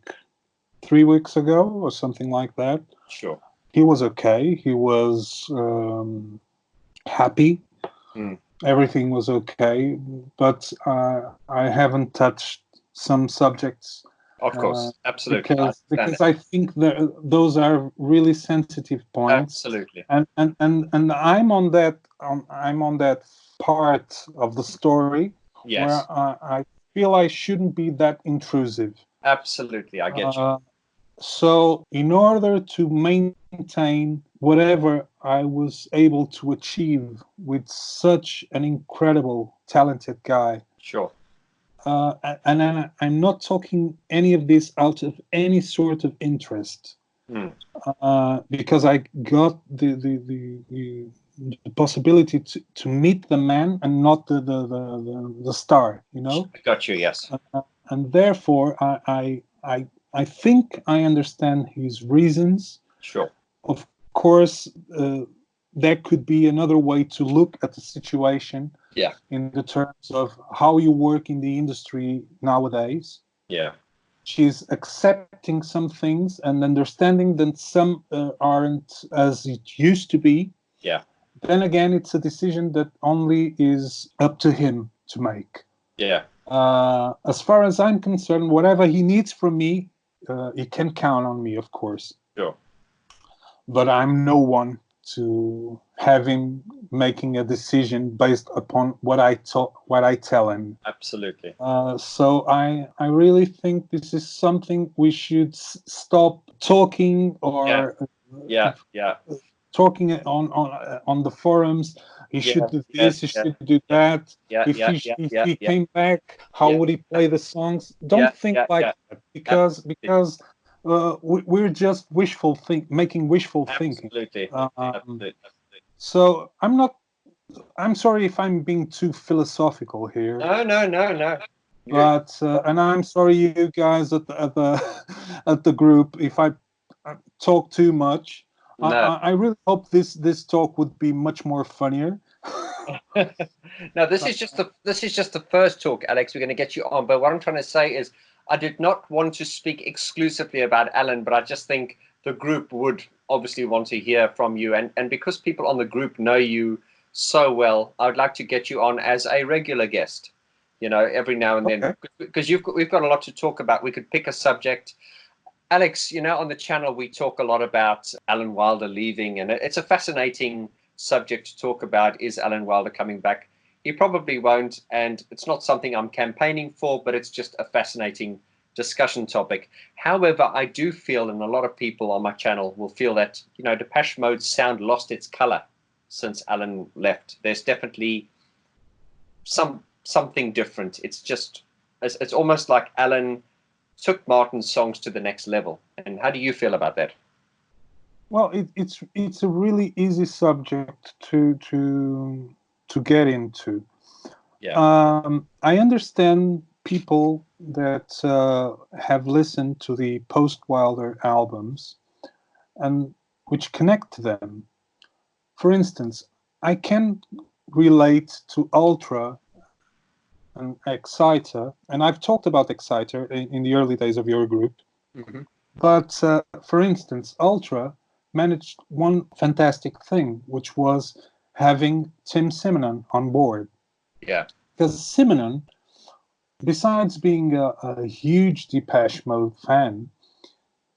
3 weeks ago or something like that. Sure. He was okay. He was happy. Mm. Everything was okay. But I haven't touched some subjects Of course. Absolutely. I understand because that. I think that those are really sensitive points, Absolutely. and I'm on that part of the story Yes. where I feel I shouldn't be that intrusive. Absolutely. I get you. Uh, so in order to maintain whatever I was able to achieve with such an incredible talented guy, Sure. and I'm not talking any of this out of any sort of interest, Mm. because I got the possibility to meet the man and not the star, you know, I got you. Yes. and therefore I think I understand his reasons. Sure. Of course, there could be another way to look at the situation Yeah. in the terms of how you work in the industry nowadays. Yeah. she's accepting some things and understanding that some aren't as it used to be. Yeah. Then again, it's a decision that only is up to him to make. Yeah. As far as I'm concerned, whatever he needs from me, he can count on me, of course. Sure. But I'm no one to have him making a decision based upon what I tell him. Absolutely. So I really think this is something we should stop talking or Yeah. talking on the forums. He should do this. He should do that. If he came back, how would he play the songs? Don't think like that, because we're just making wishful thinking. Absolutely. So I'm sorry if I'm being too philosophical here. No. But and I'm sorry, you guys at the group, if I talk too much. No. I really hope this talk would be much more funnier. No, this is just the first talk, Alex. We're going to get you on, but what I'm trying to say is, I did not want to speak exclusively about Alan, but I just think the group would obviously want to hear from you, and because people on the group know you so well, I would like to get you on as a regular guest. You know, every now and then, because we've got a lot to talk about. We could pick a subject. Alex, you know, on the channel we talk a lot about Alan Wilder leaving, and it's a fascinating subject to talk about. Is Alan Wilder coming back? He probably won't, and it's not something I'm campaigning for, but it's just a fascinating discussion topic. However, I do feel, and a lot of people on my channel will feel, that, you know, Depeche Mode's sound lost its color since Alan left. There's definitely something different. It's almost like Alan took Martin's songs to the next level. And how do you feel about that? Well, it's a really easy subject to get into. Yeah. I understand people that have listened to the post-Wilder albums and which connect to them. For instance, I can relate to Ultra and Exciter, and I've talked about Exciter in the early days of your group. Mm-hmm. But for instance, Ultra managed one fantastic thing, which was having Tim Simonon on board. Yeah. Because Simonon, besides being a huge Depeche Mode fan,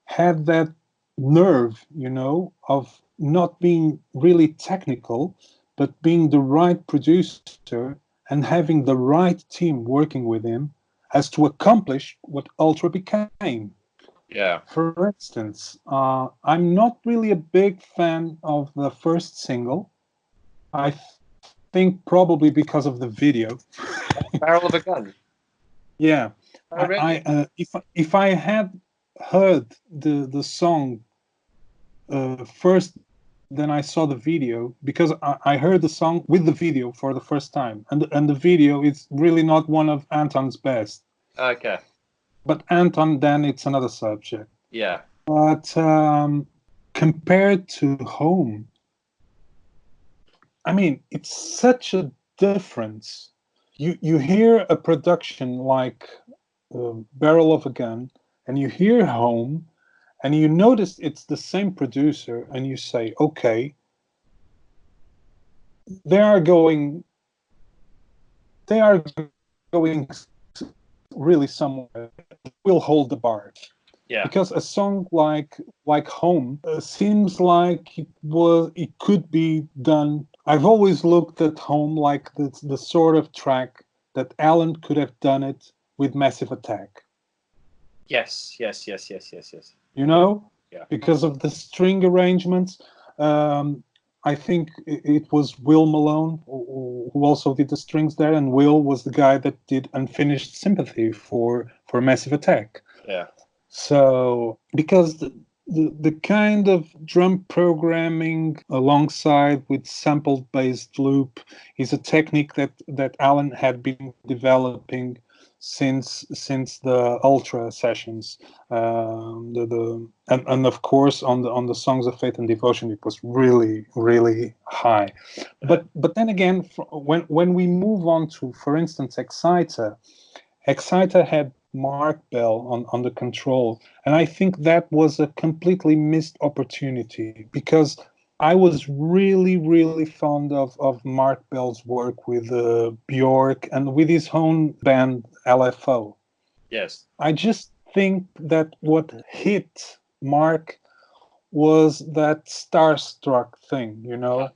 had that nerve, you know, of not being really technical, but being the right producer and having the right team working with him as to accomplish what Ultra became. Yeah. For instance, I'm not really a big fan of the first single. I think probably because of the video. Barrel of a Gun. Yeah. Oh, really? If I had heard the song first, then I saw the video, because I heard the song with the video for the first time, and the video is really not one of Anton's best. Okay. But Anton, then it's another subject. Yeah. But compared to Home, I mean, it's such a difference. You hear a production like Barrel of a Gun, and you hear Home, and you notice it's the same producer, and you say, okay, they are going really somewhere. Will hold the bar. Yeah. Because a song like Home seems like it could be done. I've always looked at Home like the sort of track that Alan could have done it with Massive Attack. Yes. You know? Yeah. Because of the string arrangements. I think it was Will Malone who also did the strings there, and Will was the guy that did Unfinished Sympathy for Massive Attack. Yeah. So, because the kind of drum programming alongside with sample-based loop is a technique that Alan had been developing since the Ultra sessions. And of course on the Songs of Faith and Devotion, it was really, really high. But then again, when we move on to, for instance, Exciter had Mark Bell on the control. And I think that was a completely missed opportunity, because I was really, really fond of Mark Bell's work with Bjork and with his own band LFO. Yes. I just think that what hit Mark was that starstruck thing, you know.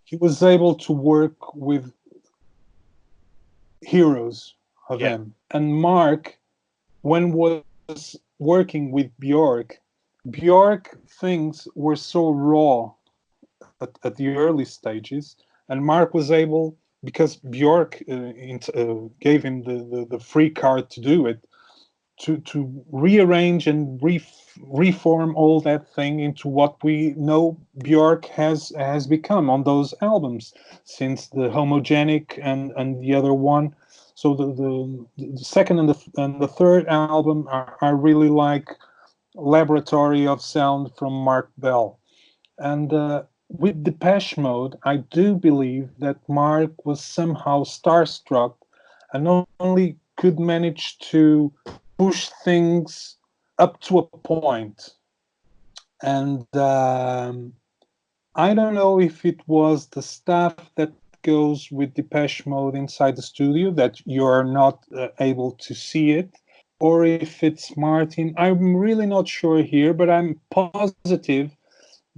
He was able to work with heroes of him. And Mark, when was working with Bjork, Bjork things were so raw at the early stages, and Mark was able, because Bjork gave him the free card to do it, to rearrange and reform all that thing into what we know Bjork has become on those albums since the Homogenic and the other one. So the second and the third album are really like laboratory of sound from Mark Bell. And with Depeche Mode, I do believe that Mark was somehow starstruck and not only could manage to push things up to a point. And I don't know if it was the stuff that goes with Depeche Mode inside the studio that you're not able to see it, or if it's Martin. I'm really not sure here, but I'm positive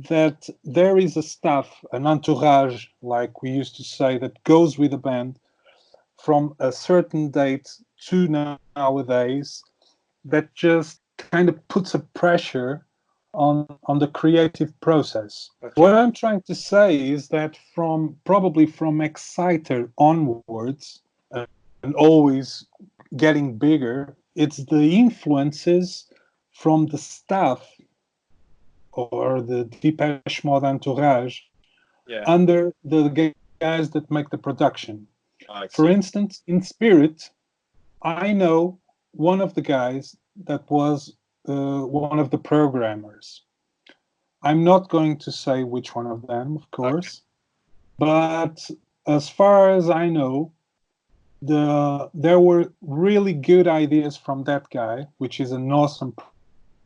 that there is a stuff, an entourage, like we used to say, that goes with a band from a certain date to nowadays, that just kind of puts a pressure on the creative process. Okay. What I'm trying to say is that probably from Exciter onwards, and always getting bigger, it's the influences from the staff or the Depeche Mode entourage under the guys that make the production. For instance, in Spirit, I know one of the guys that was one of the programmers. I'm not going to say which one of them, of course, but as far as I know, there were really good ideas from that guy, which is an awesome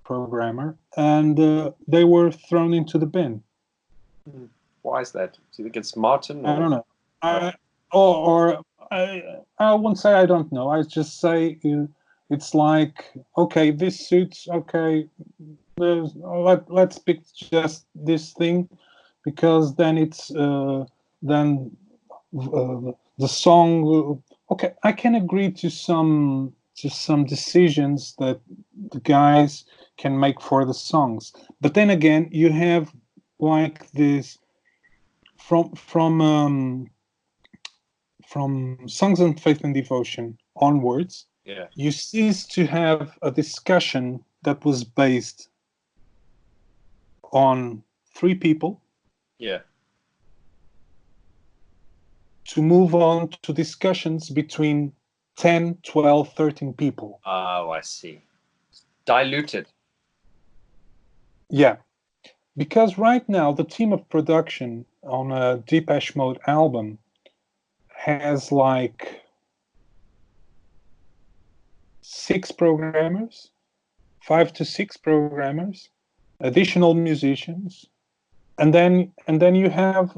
programmer, and they were thrown into the bin. Why is that? Do you think it's Martin? Or? I don't know. I won't say I don't know. I just say it's like, okay, this suits. Okay, let's pick just this thing, because then it's then the song. Okay, I can agree to some decisions that the guys can make for the songs, but then again, you have like this from Songs on Faith and Devotion onwards. You cease to have a discussion that was based on 3 people. To move on to discussions between 10, 12, 13 people. Oh, I see. Diluted. Yeah. Because right now, the team of production on a Depeche Mode album has like 6 programmers, 5 to 6 programmers, additional musicians, and then you have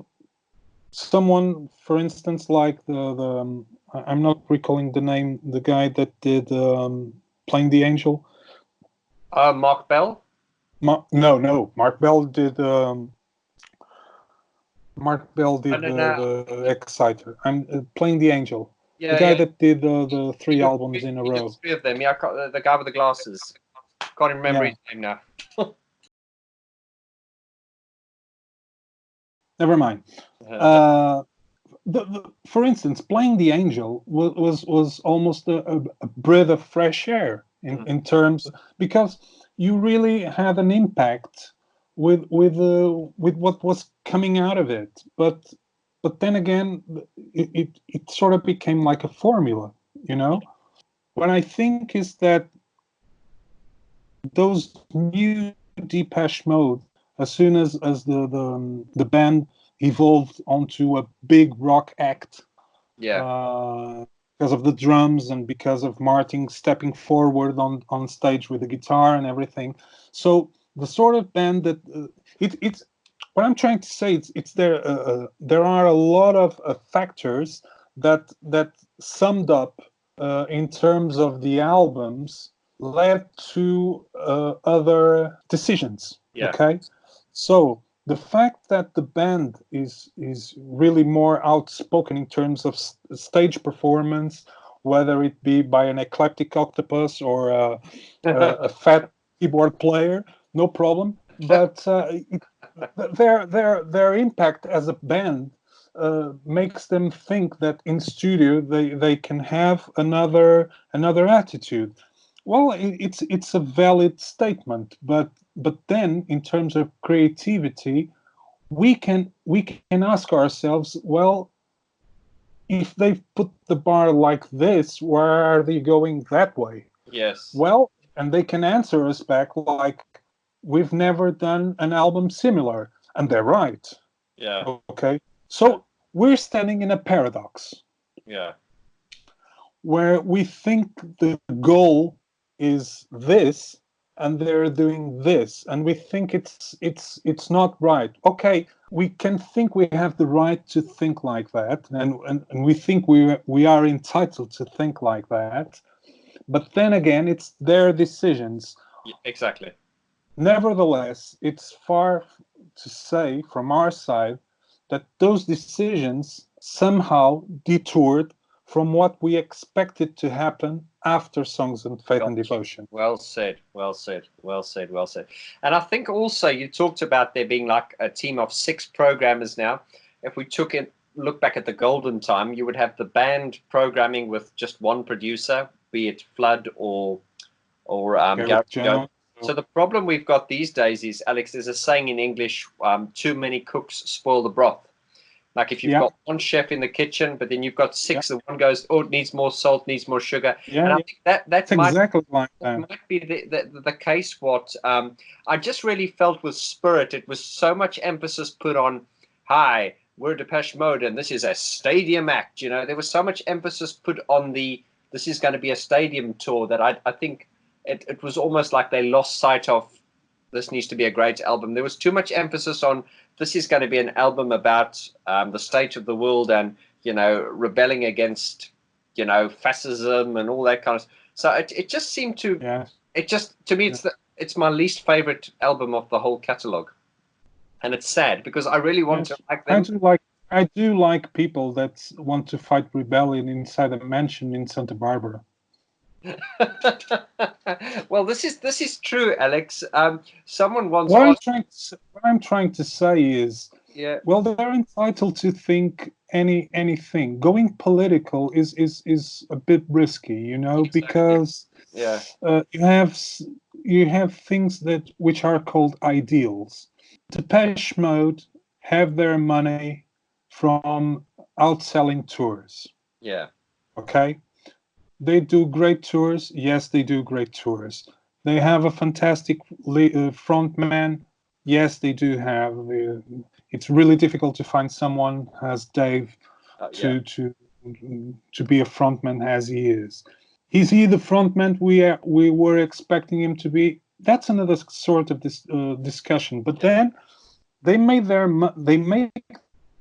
someone, for instance, like the I'm not recalling the name, the guy that did Playing the Angel. Mark Bell? No. Mark Bell did the Exciter. I'm Playing the Angel. The guy that did the 3 albums in a row. 3 of them. Yeah, the guy with the glasses. Can't remember his name now. Never mind. For instance, Playing the Angel was almost a breath of fresh air in terms, because you really had an impact with what was coming out of it. But then again, it sort of became like a formula, you know. What I think is that those new Depeche Mode, as soon as the band evolved onto a big rock act, because of the drums and because of Martin stepping forward on stage with the guitar and everything. So the sort of band that it's what I'm trying to say. It's there. There are a lot of factors that summed up in terms of the albums led to other decisions. Yeah. Okay, so the fact that the band is really more outspoken in terms of stage performance, whether it be by an eclectic octopus or a fat keyboard player, no problem. But their impact as a band makes them think that in studio they can have another attitude. Well, it's a valid statement, but then in terms of creativity, we can ask ourselves, well, if they've put the bar like this, where are they going that way? Yes. Well, and they can answer us back like, we've never done an album similar, and they're right. Yeah. Okay, so we're standing in a paradox. Yeah. Where we think the goal is this and they're doing this, and we think it's not right. Okay, we can think we have the right to think like that, and we think we are entitled to think like that, but then again, it's their decisions. Exactly. Nevertheless, it's far to say from our side that those decisions somehow detoured from what we expected to happen after Songs and Faith and Devotion. Well said, well said, well said, well said. And I think also you talked about there being like a team of 6 programmers now. If we look back at the golden time, you would have the band programming with just one producer, be it Flood or Gareth Jones. So the problem we've got these days is, Alex, there's a saying in English, too many cooks spoil the broth. Like if you've got one chef in the kitchen, but then you've got 6, and one goes, oh, it needs more salt, needs more sugar. And I think that might, exactly like that might be the case. What I just really felt with Spirit, it was so much emphasis put on, hi, we're Depeche Mode, and this is a stadium act. You know, there was so much emphasis put on this is going to be a stadium tour that I think it was almost like they lost sight of, this needs to be a great album. There was too much emphasis on, this is going to be an album about the state of the world and, you know, rebelling against, you know, fascism and all that kind of. So it just seemed to, it just, to me, it's my least favorite album of the whole catalog, and it's sad because I really want to like them. I do like people that want to fight rebellion inside a mansion in Santa Barbara. Well, this is true, Alex. Someone once what I'm trying to say is, well, they're entitled to think anything. Going political is a bit risky, you know, because you have things which are called ideals. Depeche Mode have their money from outselling tours. Yeah. Okay. They do great tours. Yes, they do great tours. They have a fantastic frontman. Yes, they do have. It's really difficult to find someone as Dave to be a frontman as he is. Is he the frontman we were expecting him to be? That's another sort of discussion. But then they make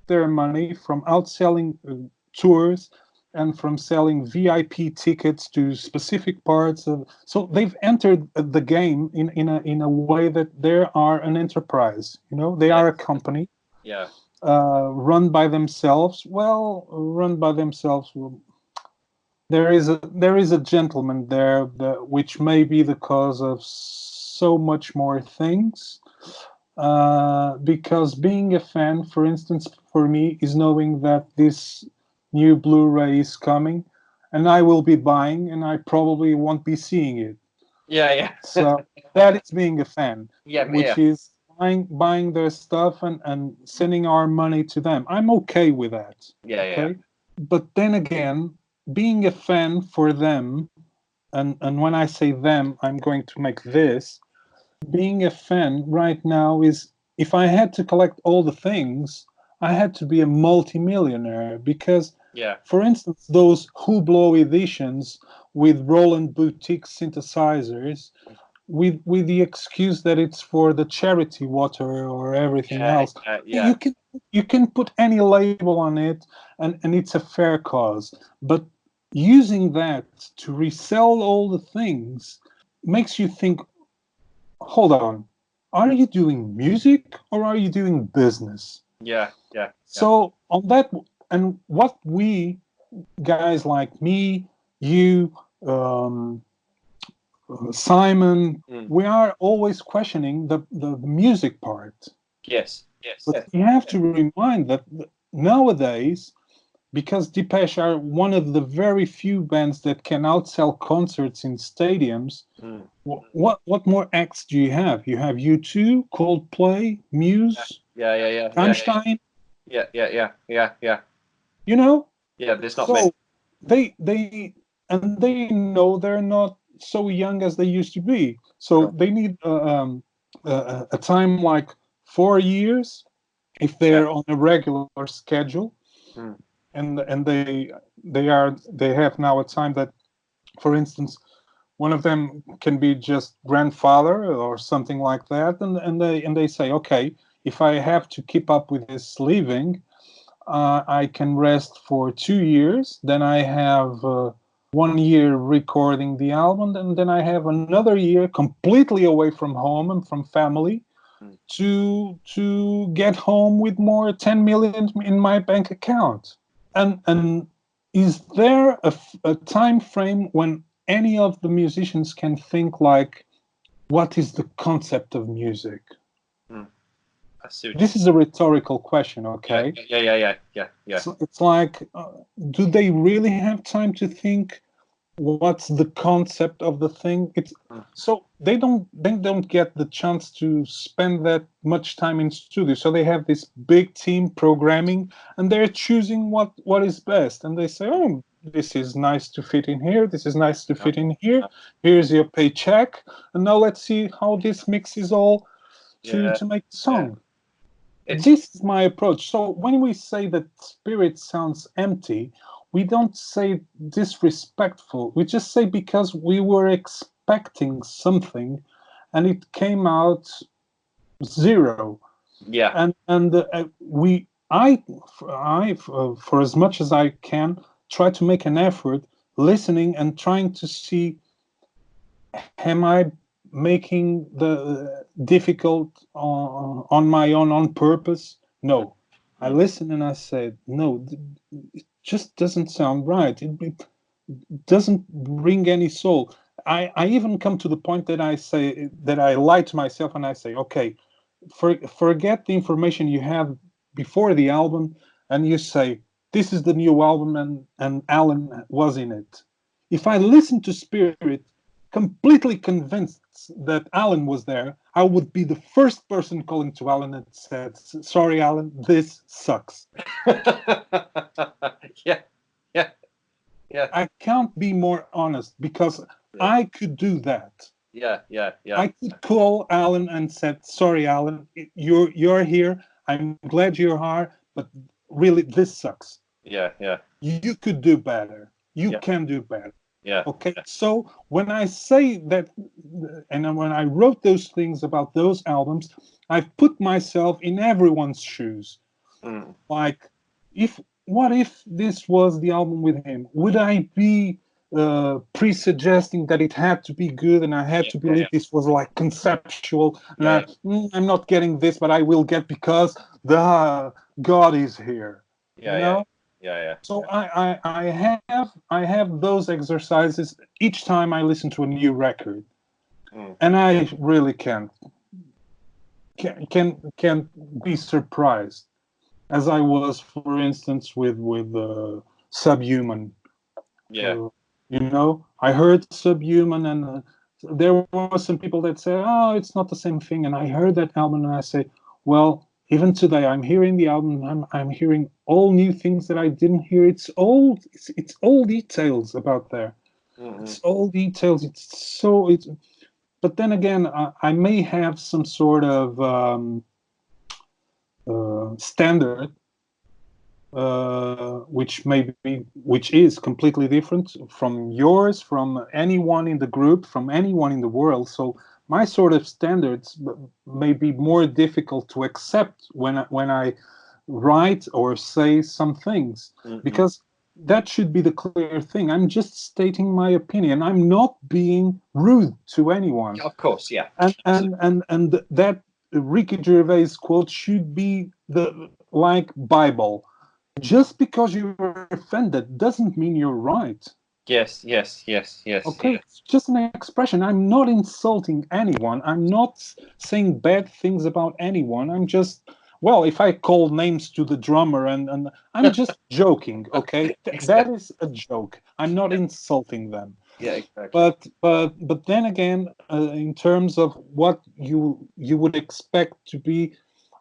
their money from outselling tours and from selling VIP tickets to specific parts of. So they've entered the game in a way that they are an enterprise. You know, they are a company. Yeah. Run by themselves. Well, run by themselves. There is a gentleman there, which may be the cause of so much more things. Because being a fan, for instance, for me, is knowing that this new Blu-ray is coming, and I will be buying, and I probably won't be seeing it. Yeah. So that is being a fan, which is buying their stuff and sending our money to them. I'm okay with that. Yeah. But then again, being a fan for them, and when I say them, I'm going to make this. Being a fan right now is, if I had to collect all the things, I had to be a multimillionaire, because Yeah. For instance, those Hublot editions with Roland Boutique synthesizers, with the excuse that it's for the charity water or everything Yeah. else. Yeah. You can put any label on it, and it's a fair cause. But using that to resell all the things makes you think, hold on, are you doing music or are you doing business? Yeah. Yeah. So on that, and what we guys like me, you, um, Simon, Mm. we are always questioning the music part. Yes. Yes. But we have to remind that nowadays, because Depeche are one of the very few bands that can outsell concerts in stadiums, Mm. what more acts do you have? You have U2, Coldplay, Muse, Yeah. Yeah. Yeah. Yeah. Rammstein, Yeah. Yeah. Yeah. Yeah. Yeah. you know? Yeah. There's not many. So they know they're not so young as they used to be. So Sure. they need a time like 4 years if Yeah. they're on a regular schedule, Mm. and they have now a time that, for instance, one of them can be just grandfather or something like that, and they say, okay, if I have to keep up with this living, I can rest for 2 years. Then I have 1 year recording the album, and then I have another year completely away from home and from family Mm. to get home with more 10 million in my bank account. And is there a time frame when any of the musicians can think like, what is the concept of music? Mm. I see what you This is a rhetorical question, Yeah. okay? Yeah. Yeah. Yeah. Yeah. Yeah. So it's like, do they really have time to think what's the concept of the thing? It's Mm. so they don't get the chance to spend that much time in studio. So they have this big team programming, and they're choosing what is best. And they say, oh, this is nice to fit in here. This is nice to Yeah. fit in here. Yeah. Here's your paycheck, and now let's see how this mixes all Yeah. to make the Yeah. song. It's This is my approach. So when we say that spirit sounds empty, we don't say disrespectful. We just say because we were expecting something and it came out zero. yeah. And for as much as I can, try to make an effort listening and trying to see, am I making the difficult on my own on purpose? No. I Mm. listen and I say, no, it just doesn't sound right. It doesn't bring any soul. I even come to the point that I say that I lie to myself and I say, okay, forget the information you have before the album, and you say, this is the new album, and Alan was in it. If I listen to Spirit completely convinced that Alan was there, I would be the first person calling to Alan and said, sorry, Alan, this sucks. Yeah. Yeah. Yeah. I can't be more honest, because Yeah. I could do that. Yeah. Yeah. Yeah. I could call Alan and said, "Sorry, Alan, you're here. I'm glad you're here, but really, this sucks. Yeah. Yeah. You could do better. You Yeah. can do better." Yeah. Okay, so when I say that, and when I wrote those things about those albums, I've put myself in everyone's shoes. Mm. Like, if what if this was the album with him? Would I be pre-suggesting that it had to be good, and I had Yeah. to Yeah. believe this was like conceptual, and Yeah. I'm not getting this, but I will get because the God is here, you Yeah. Yeah. know? Yeah. Yeah. So I have those exercises each time I listen to a new record, Mm. and I really can be surprised, as I was, for instance, with Subhuman. Yeah. Uh, I heard Subhuman, and there were some people that say, "Oh, it's not the same thing." And I heard that album, and I say, "Well, even today, I'm hearing the album. I'm hearing all new things that I didn't hear. It's all details about there. Mm-hmm. It's all details. It's. But then again, I may have some sort of standard which is completely different from yours, from anyone in the group, from anyone in the world. So my sort of standards may be more difficult to accept when I write or say some things, because that should be the clear thing. I'm just stating my opinion. I'm not being rude to anyone. Of course, yeah. And that Ricky Gervais quote should be the like Bible. Just because you're offended doesn't mean you're right. Yes. Okay, it's just an expression. I'm not insulting anyone. I'm not saying bad things about anyone. I'm just, well, if I call names to the drummer and I'm just joking, okay? Exactly. That is a joke. I'm not insulting them. Yeah, exactly. But then again, in terms of what you would expect to be,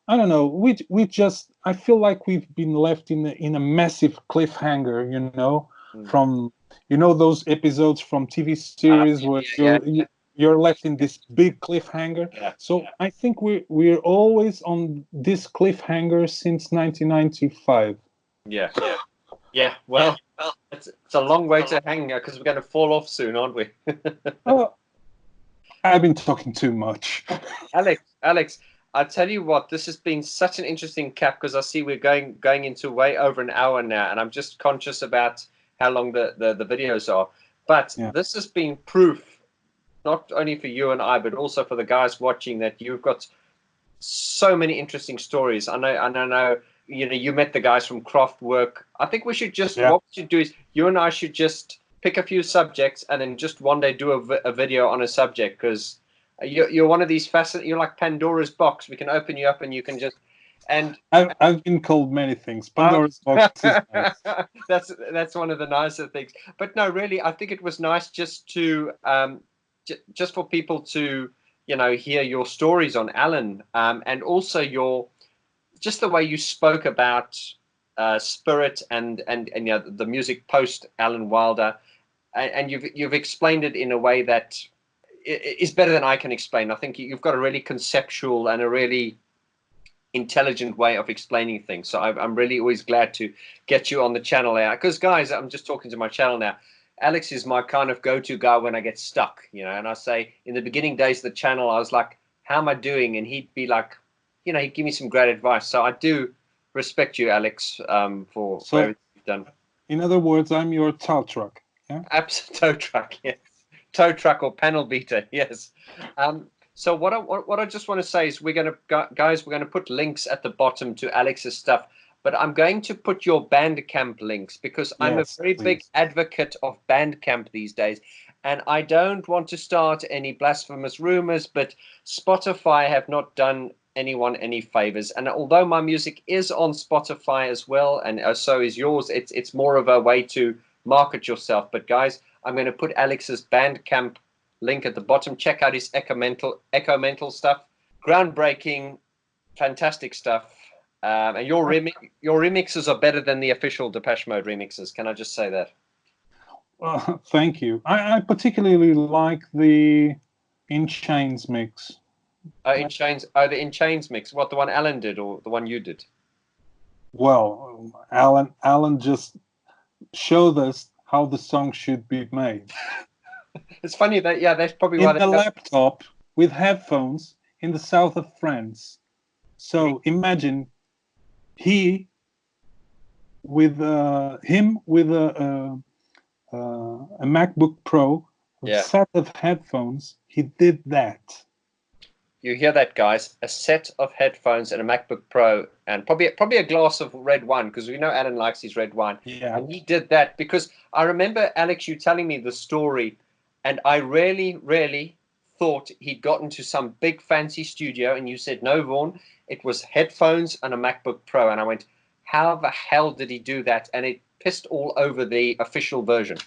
I don't know. We just, I feel like we've been left in a massive cliffhanger. From those episodes from TV series where you're left in this big cliffhanger. So I think we're always on this cliffhanger since 1995. Yeah. Well, it's a long way to hang because we're going to fall off soon, aren't we? Oh, I've been talking too much. Alex, I tell you what, this has been such an interesting cap because I see we're going into way over an hour now, and I'm just conscious about how long the videos are. But this has been proof, not only for you and I, but also for the guys watching, that you've got so many interesting stories. I know. You met the guys from Kraftwerk. I think we should just what we should do is you and I should just pick a few subjects and then just one day do a video on a subject, because you're one of these fascinating. You're like Pandora's box. We can open you up and you can just. And I've been called many things. Pandora's box is nice. That's one of the nicer things. But no, really, I think it was nice just to just for people to hear your stories on Alan, and also just the way you spoke about Spirit and the music post Alan Wilder, and you've explained it in a way that is better than I can explain. I think you've got a really conceptual and a really intelligent way of explaining things. So I'm really always glad to get you on the channel now. Because guys, I'm just talking to my channel now. Alex is my kind of go-to guy when I get stuck, and I say in the beginning days of the channel, I was like, how am I doing? And he'd be like, he'd give me some great advice. So I do respect you, Alex, for everything you've done. In other words, I'm your tow truck. Yeah? Absolute tow truck, yes. Tow truck or panel beater, yes. So what I just want to say is we're going to put links at the bottom to Alex's stuff, but I'm going to put your Bandcamp links because I'm a very big advocate of Bandcamp these days, and I don't want to start any blasphemous rumors, but Spotify have not done anyone any favors, and although my music is on Spotify as well, and so is yours, it's more of a way to market yourself. But guys, I'm going to put Alex's Bandcamp link at the bottom. Check out his Echo Mental stuff. Groundbreaking, fantastic stuff. And your remixes are better than the official Depeche Mode remixes. Can I just say that? Thank you. I particularly like the In Chains mix. The In Chains mix. What, the one Alan did or the one you did? Well, Alan just showed us how the song should be made. It's funny that that's probably why in a laptop with headphones in the south of France. So imagine him with a MacBook Pro, a set of headphones. He did that. You hear that, guys? A set of headphones and a MacBook Pro, and probably a glass of red wine, because we know Alan likes his red wine. Yeah. And he did that because I remember, Alex, you telling me the story, and I really thought he'd gotten to some big fancy studio, and you said, no, Vaughn, it was headphones and a MacBook Pro. And I went, how the hell did he do that? And it pissed all over the official version.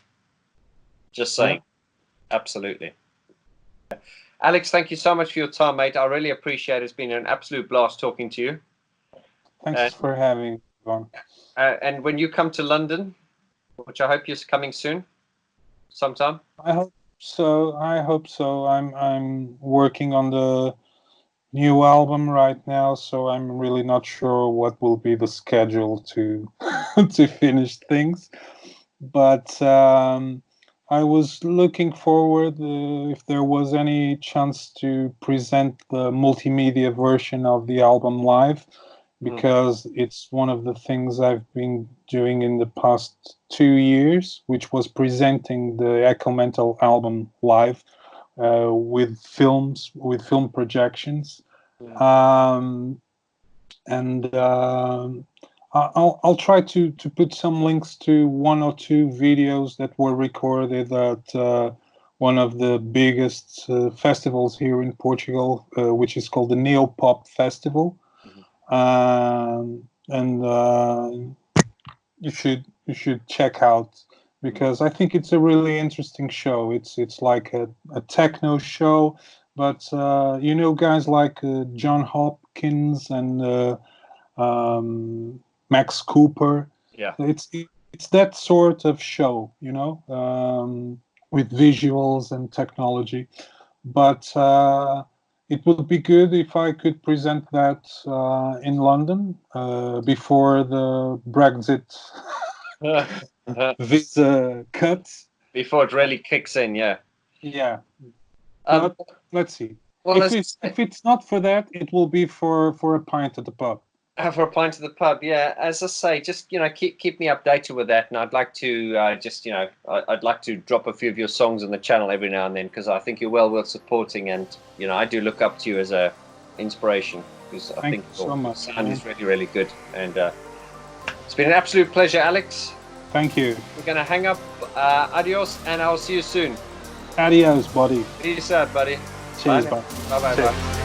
Just saying. Yeah. Absolutely. Alex, thank you so much for your time, mate. I really appreciate it. It's been an absolute blast talking to you. Thanks for having me, Vaughn. And when you come to London, which I hope you're coming soon, sometime. I hope so. I'm working on the new album right now, so I'm really not sure what will be the schedule to to finish things. But I was looking forward if there was any chance to present the multimedia version of the album live, because it's one of the things I've been doing in the past 2 years, which was presenting the Echo Mental album live with film projections. I'll try to put some links to one or two videos that were recorded at one of the biggest festivals here in Portugal, which is called the Neopop Festival. You should check out, because I think it's a really interesting show. It's like a techno show, but guys like John Hopkins and Max Cooper. Yeah, it's that sort of show, with visuals and technology. But it would be good if I could present that in London before the Brexit visa cuts. before it really kicks in, yeah. Yeah. But let's see. Well, if it's not for that, it will be for a pint at the pub. For a pint at the pub, yeah. As I say, just keep me updated with that, and I'd like to I'd like to drop a few of your songs on the channel every now and then, because I think you're well worth supporting, and I do look up to you as a inspiration, because I think your sound is really, really good, and it's been an absolute pleasure, Alex. Thank you. We're gonna hang up. Adios, and I'll see you soon. Adios, buddy. Peace out, buddy. Cheers, bye. Bye.